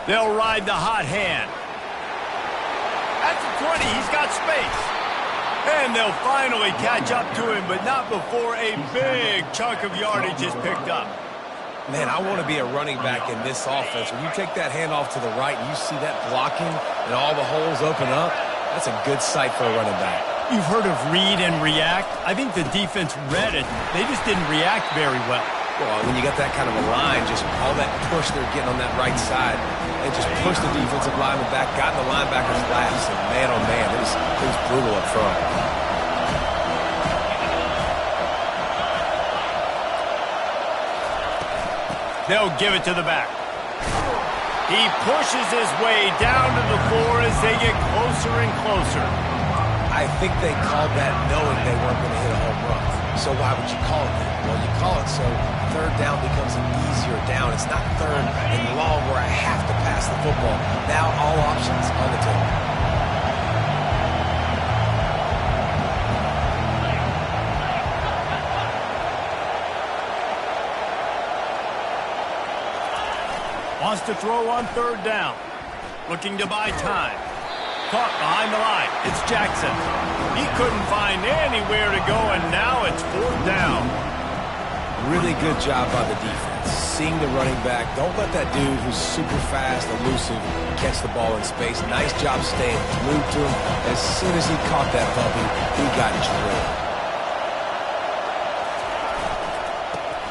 They'll ride the hot hand. At the 20, he's got space. And they'll finally catch up to him, but not before a big chunk of yardage is picked up. Man, I want to be a running back in this offense. When you take that handoff to the right and you see that blocking and all the holes open up, that's a good sight for a running back. You've heard of read and react. I think the defense read it. They just didn't react very well. Well, when you got that kind of a line, just all that push they're getting on that right side, they just pushed the defensive lineman back, got in the linebacker's laps, and man, oh man, it was brutal up front. They'll give it to the back. He pushes his way down to the floor as they get closer and closer. I think they called that knowing they weren't going to hit a home run. So why would you call it that? Well, you call it so third down becomes an easier down. It's not third and long where I have to pass the football. Now all options on the table. Wants to throw on third down. Looking to buy time. Caught behind the line. It's Jackson. He couldn't find anywhere to go, and now it's fourth down. Really good job by the defense. Seeing the running back. Don't let that dude who's super fast, elusive, catch the ball in space. Nice job staying glued to him. As soon as he caught that puppy, he got drilled.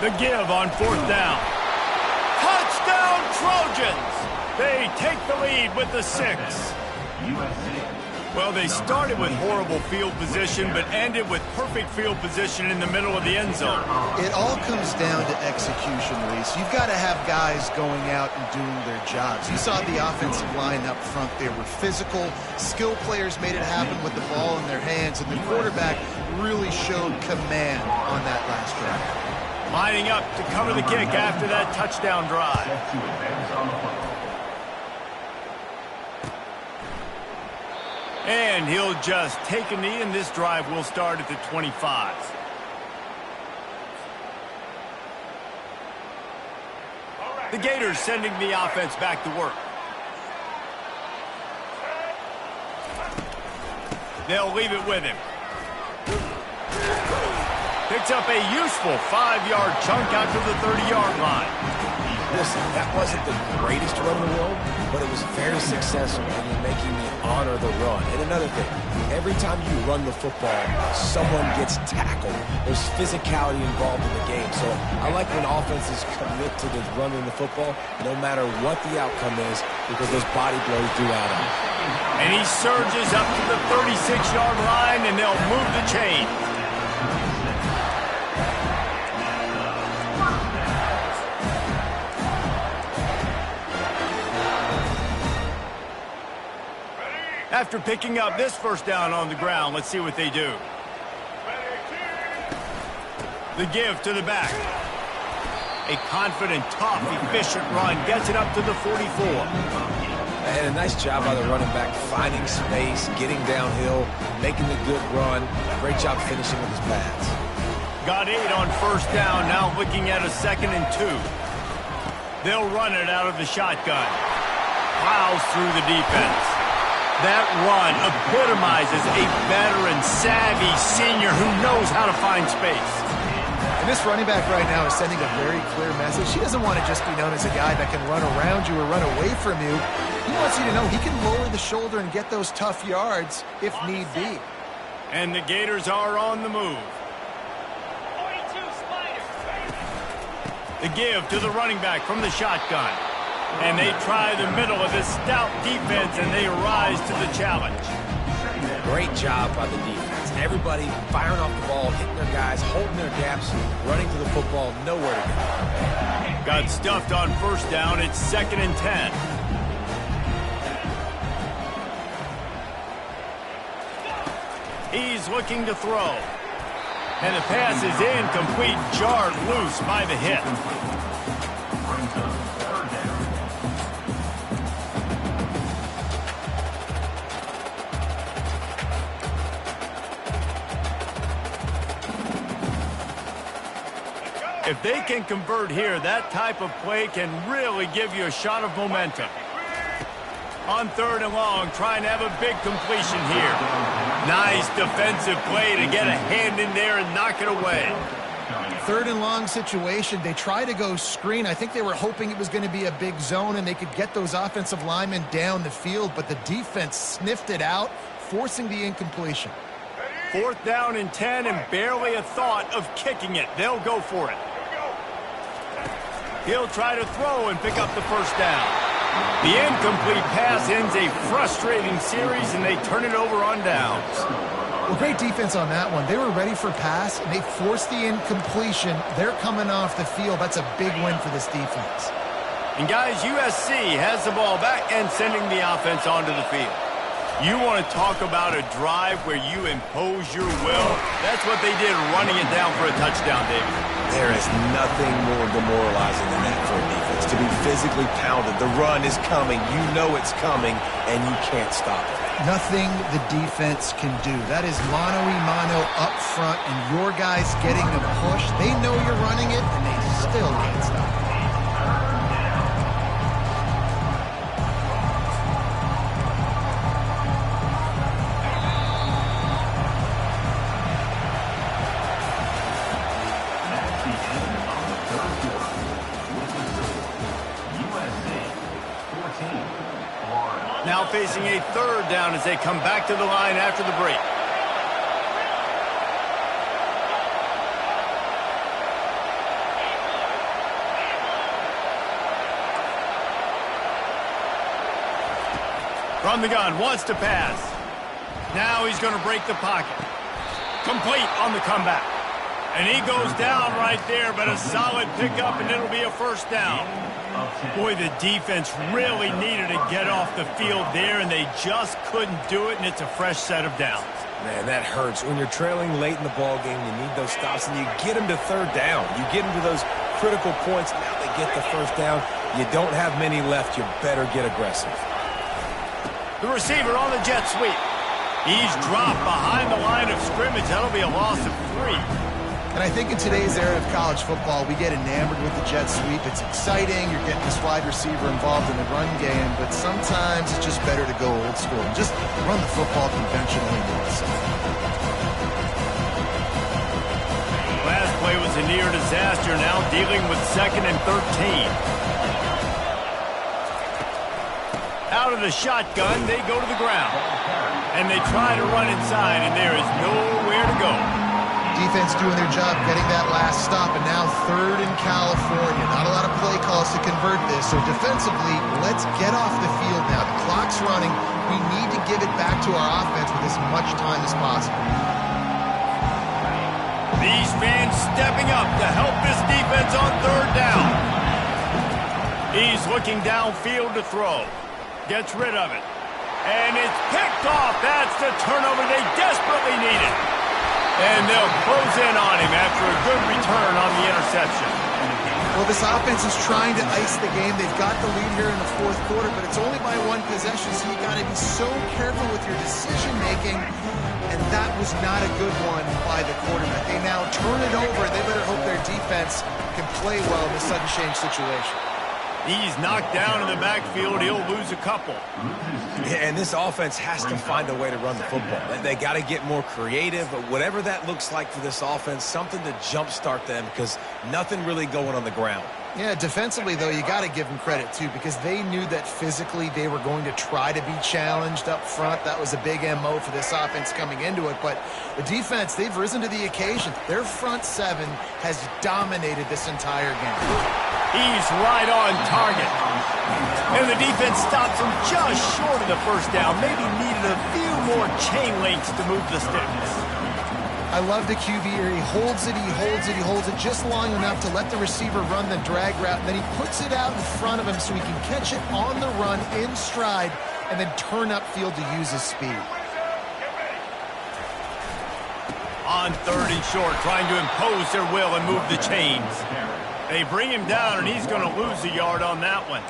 The give on fourth down. Touchdown Trojans! They take the lead with the 6. Well, they started with horrible field position, but ended with perfect field position in the middle of the end zone. It all comes down to execution, Reese. You've got to have guys going out and doing their jobs. You saw the offensive line up front. They were physical. Skill players made it happen with the ball in their hands, and the quarterback really showed command on that last drive. Lining up to cover the kick after that touchdown drive. And he'll just take a knee, and this drive will start at the 25. The Gators sending the offense back to work. They'll leave it with him. Picks up a useful 5-yard chunk out to the 30-yard line. Listen, that wasn't the greatest run in the world, but it was very successful, and you're making me honor the run. And another thing, every time you run the football, someone gets tackled. There's physicality involved in the game. So I like when offenses commit to the running the football, no matter what the outcome is, because those body blows do add up. And he surges up to the 36-yard line, and they'll move the chain. After picking up this first down on the ground, let's see what they do. The give to the back. A confident, tough, efficient run gets it up to the 44. And a nice job by the running back, finding space, getting downhill, making the good run. Great job finishing with his pads. Got 8 on first down, now looking at a 2nd and 2. They'll run it out of the shotgun. Plows through the defense. That run epitomizes a veteran, savvy senior who knows how to find space. And this running back right now is sending a very clear message. He doesn't want to just be known as a guy that can run around you or run away from you. He wants you to know he can lower the shoulder and get those tough yards if need be. And the Gators are on the move. The give to the running back from the shotgun. And they try the middle of this stout defense, and they rise to the challenge. Great job by the defense. Everybody firing off the ball, hitting their guys, holding their gaps, running to the football, nowhere to go. Got stuffed on first down. It's 2nd and 10. He's looking to throw. And the pass is incomplete, jarred loose by the hit. If they can convert here, that type of play can really give you a shot of momentum. On 3rd and long, trying to have a big completion here. Nice defensive play to get a hand in there and knock it away. 3rd and long situation. They try to go screen. I think they were hoping it was going to be a big zone and they could get those offensive linemen down the field, but the defense sniffed it out, forcing the incompletion. 4th down and 10 and barely a thought of kicking it. They'll go for it. He'll try to throw and pick up the first down. The incomplete pass ends a frustrating series, and they turn it over on downs. Well, great defense on that one. They were ready for pass, and they forced the incompletion. They're coming off the field. That's a big win for this defense. And, guys, USC has the ball back and sending the offense onto the field. You want to talk about a drive where you impose your will? That's what they did, running it down for a touchdown, David. There is nothing more demoralizing than that for a defense. To be physically pounded. The run is coming. You know it's coming, and you can't stop it. Nothing the defense can do. That is mano-a-mano up front, and your guys getting the push. They know you're running it, and they still can't stop it. Now facing a 3rd down as they come back to the line after the break. From the gun, wants to pass. Now he's going to break the pocket. Complete on the comeback. And he goes down right there, but a solid pickup, and it'll be a first down. Boy, the defense really needed to get off the field there, and they just couldn't do it, and it's a fresh set of downs. Man, that hurts. When you're trailing late in the ball game, you need those stops, and you get them to 3rd down. You get them to those critical points. Now they get the first down. You don't have many left. You better get aggressive. The receiver on the jet sweep. He's dropped behind the line of scrimmage. That'll be a loss of 3. And I think in today's era of college football, we get enamored with the jet sweep. It's exciting. You're getting this wide receiver involved in the run game, but sometimes it's just better to go old school and just run the football conventionally. Last play was a near disaster, now dealing with 2nd and 13. Out of the shotgun, they go to the ground. And they try to run inside, and there is nowhere to go. Defense doing their job, getting that last stop, and now 3rd in California. Not a lot of play calls to convert this, so defensively, let's get off the field now. The clock's running. We need to give it back to our offense with as much time as possible. These fans stepping up to help this defense on 3rd down. He's looking downfield to throw. Gets rid of it. And it's picked off. That's the turnover they desperately needed. And they'll close in on him after a good return on the interception. Well, this offense is trying to ice the game. They've got the lead here in the 4th quarter, but it's only by 1 possession, so you got to be so careful with your decision-making. And that was not a good one by the quarterback. They now turn it over, and they better hope their defense can play well in this sudden change situation. He's knocked down in the backfield. He'll lose a couple. Yeah, and this offense has to find a way to run the football. They got to get more creative, but whatever that looks like for this offense, something to jumpstart them because nothing really going on the ground. Yeah, defensively, though, you got to give them credit, too, because they knew that physically they were going to try to be challenged up front. That was a big MO for this offense coming into it. But the defense, they've risen to the occasion. Their front 7 has dominated this entire game. He's right on target. And the defense stops him just short of the first down. Maybe needed a few more chain links to move the sticks. I love the QB here. He holds it, he holds it, he holds it just long enough to let the receiver run the drag route, and then he puts it out in front of him so he can catch it on the run in stride and then turn upfield to use his speed. On 3rd and short, trying to impose their will and move the chains. They bring him down, and he's going to lose a yard on that one.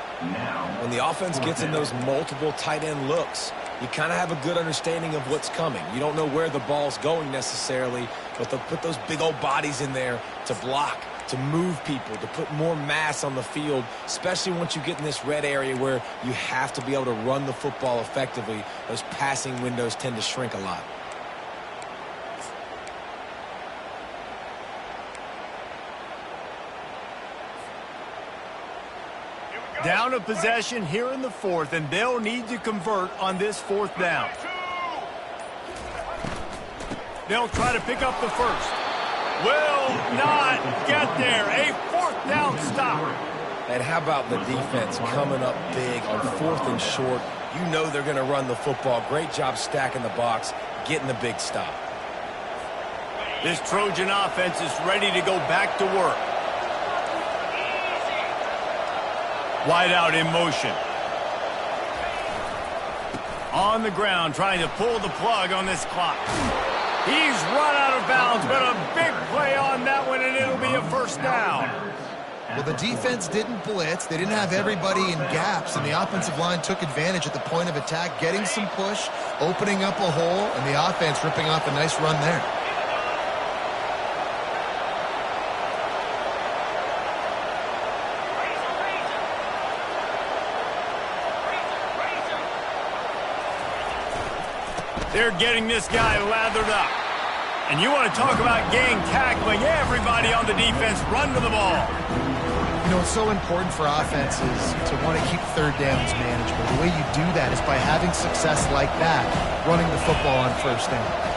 When the offense gets in those multiple tight end looks, you kind of have a good understanding of what's coming. You don't know where the ball's going necessarily, but they'll put those big old bodies in there to block, to move people, to put more mass on the field, especially once you get in this red area where you have to be able to run the football effectively. Those passing windows tend to shrink a lot. Down a possession here in the 4th, and they'll need to convert on this 4th down. They'll try to pick up the first. Will not get there. A 4th down stop. And how about the defense coming up big on 4th and short? You know they're going to run the football. Great job stacking the box, getting the big stop. This Trojan offense is ready to go back to work. Wide out in motion. On the ground, trying to pull the plug on this clock. He's run out of bounds, but a big play on that one, and it'll be a 1st down. Well, the defense didn't blitz. They didn't have everybody in gaps, and the offensive line took advantage at the point of attack, getting some push, opening up a hole, and the offense ripping off a nice run there. They're getting this guy lathered up. And you want to talk about gang tackling. Everybody on the defense run to the ball. You know, it's so important for offenses to want to keep 3rd downs manageable. The way you do that is by having success like that, running the football on 1st down.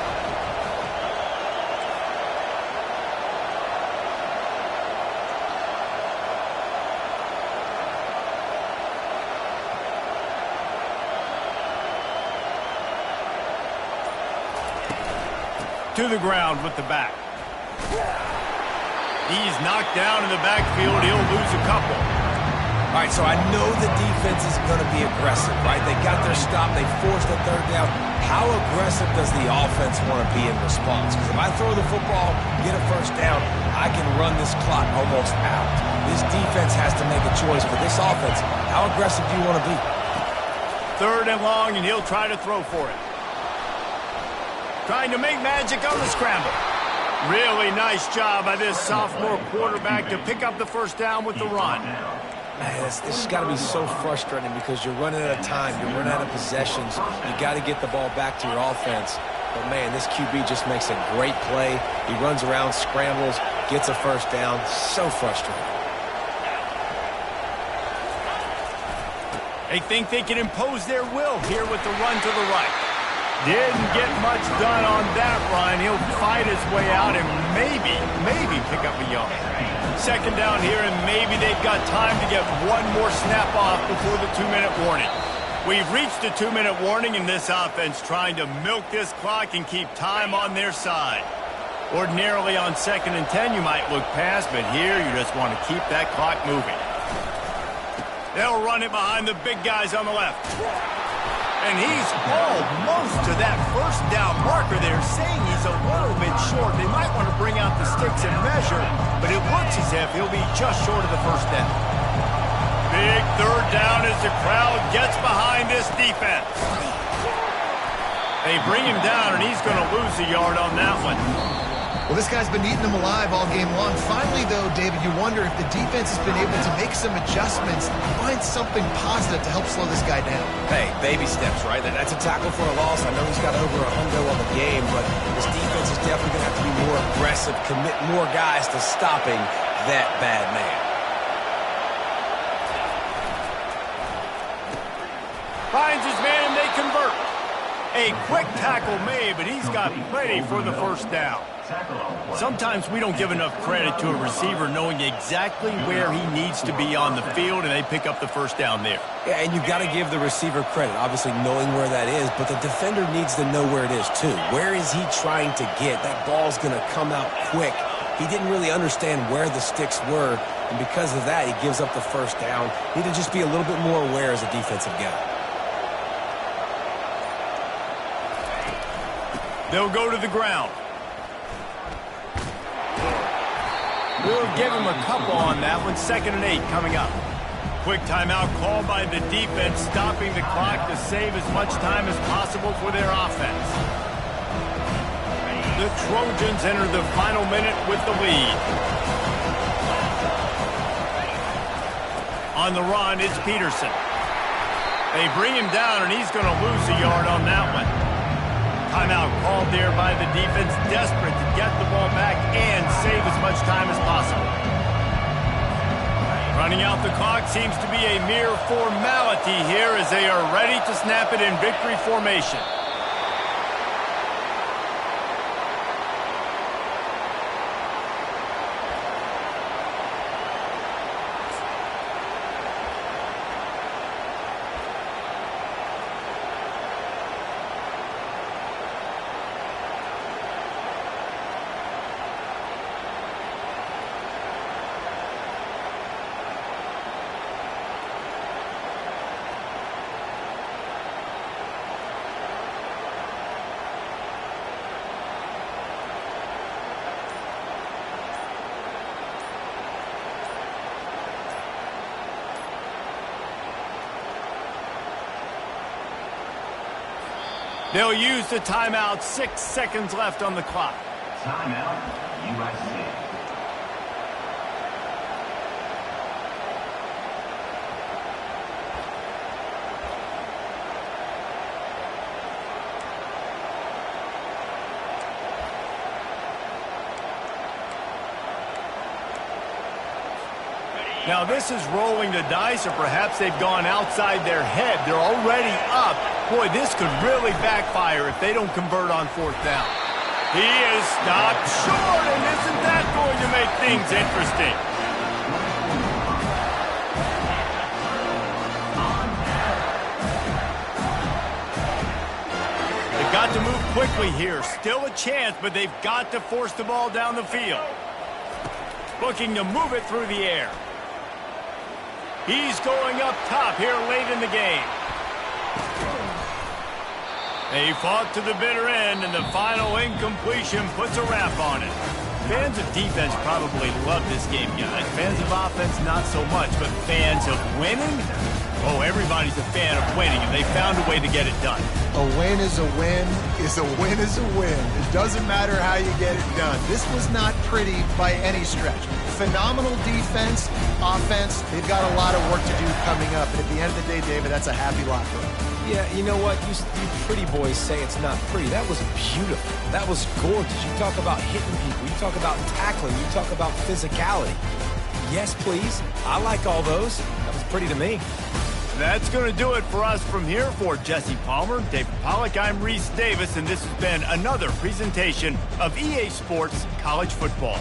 To the ground with the back. He's knocked down in the backfield. He'll lose a couple. All right, so I know the defense is going to be aggressive, right? They got their stop. They forced a 3rd down. How aggressive does the offense want to be in response? Because if I throw the football, get a 1st down, I can run this clock almost out. This defense has to make a choice. For this offense, how aggressive do you want to be? 3rd and long, and he'll try to throw for it. Trying to make magic on the scramble. Really nice job by this sophomore quarterback to pick up the 1st down with the run. Man, this has got to be so frustrating because you're running out of time. You're running out of possessions. You got to get the ball back to your offense. But, man, this QB just makes a great play. He runs around, scrambles, gets a 1st down. So frustrating. They think they can impose their will here with the run to the right. Didn't get much done on that run. He'll fight his way out and maybe pick up a yard. 2nd down here, and maybe they've got time to get one more snap off before the 2-minute warning. We've reached the 2-minute warning, and this offense trying to milk this clock and keep time on their side. Ordinarily on 2nd and 10, you might look past, but here you just want to keep that clock moving. They'll run it behind the big guys on the left. And he's almost to that 1st down marker there, saying he's a little bit short. They might want to bring out the sticks and measure, but it looks as if he'll be just short of the 1st down. Big 3rd down as the crowd gets behind this defense. They bring him down, and he's going to lose a yard on that one. Well, this guy's been eating them alive all game long. Finally, though, David, you wonder if the defense has been able to make some adjustments, find something positive to help slow this guy down. Hey, baby steps, right? That's a tackle for a loss. I know he's got over a hundo on the game, but this defense is definitely going to have to be more aggressive, commit more guys to stopping that bad man. Finds his man, and they convert. A quick tackle made, but he's got plenty for the first down. Sometimes we don't give enough credit to a receiver knowing exactly where he needs to be on the field, and they pick up the first down there. Yeah, and you've got to give the receiver credit, obviously knowing where that is, but the defender needs to know where it is too. Where is he trying to get? That ball's going to come out quick. He didn't really understand where the sticks were, and because of that, he gives up the first down. Need to just be a little bit more aware as a defensive guy. They'll go to the ground. We'll give him a couple on that one. 2nd and 8 coming up. Quick timeout called by the defense, stopping the clock to save as much time as possible for their offense. The Trojans enter the final minute with the lead. On the run, it's Peterson. They bring him down, and he's going to lose a yard on that one. Timeout called there by the defense, desperate to get the ball back and save as much time as possible. Running out the clock seems to be a mere formality here as they are ready to snap it in victory formation. They'll use the timeout. 6 seconds left on the clock. Timeout, USC. Now this is rolling the dice, or perhaps they've gone outside their head. They're already up. Boy, this could really backfire if they don't convert on 4th down. He is stopped short, and isn't that going to make things interesting? They've got to move quickly here. Still a chance, but they've got to force the ball down the field. Looking to move it through the air. He's going up top here late in the game. They fought to the bitter end, and the final incompletion puts a wrap on it. Fans of defense probably love this game, guys. Fans of offense, not so much, but fans of winning? Oh, everybody's a fan of winning, and they found a way to get it done. A win is a win is a win is a win. It doesn't matter how you get it done. This was not pretty by any stretch. Phenomenal defense, offense. They've got a lot of work to do coming up. And at the end of the day, David, that's a happy lot for them. Yeah, you know what? You pretty boys say it's not pretty. That was beautiful. That was gorgeous. You talk about hitting people. You talk about tackling. You talk about physicality. Yes, please. I like all those. That was pretty to me. That's going to do it for us from here. For Jesse Palmer, David Pollack, I'm Reese Davis, and this has been another presentation of EA Sports College Football.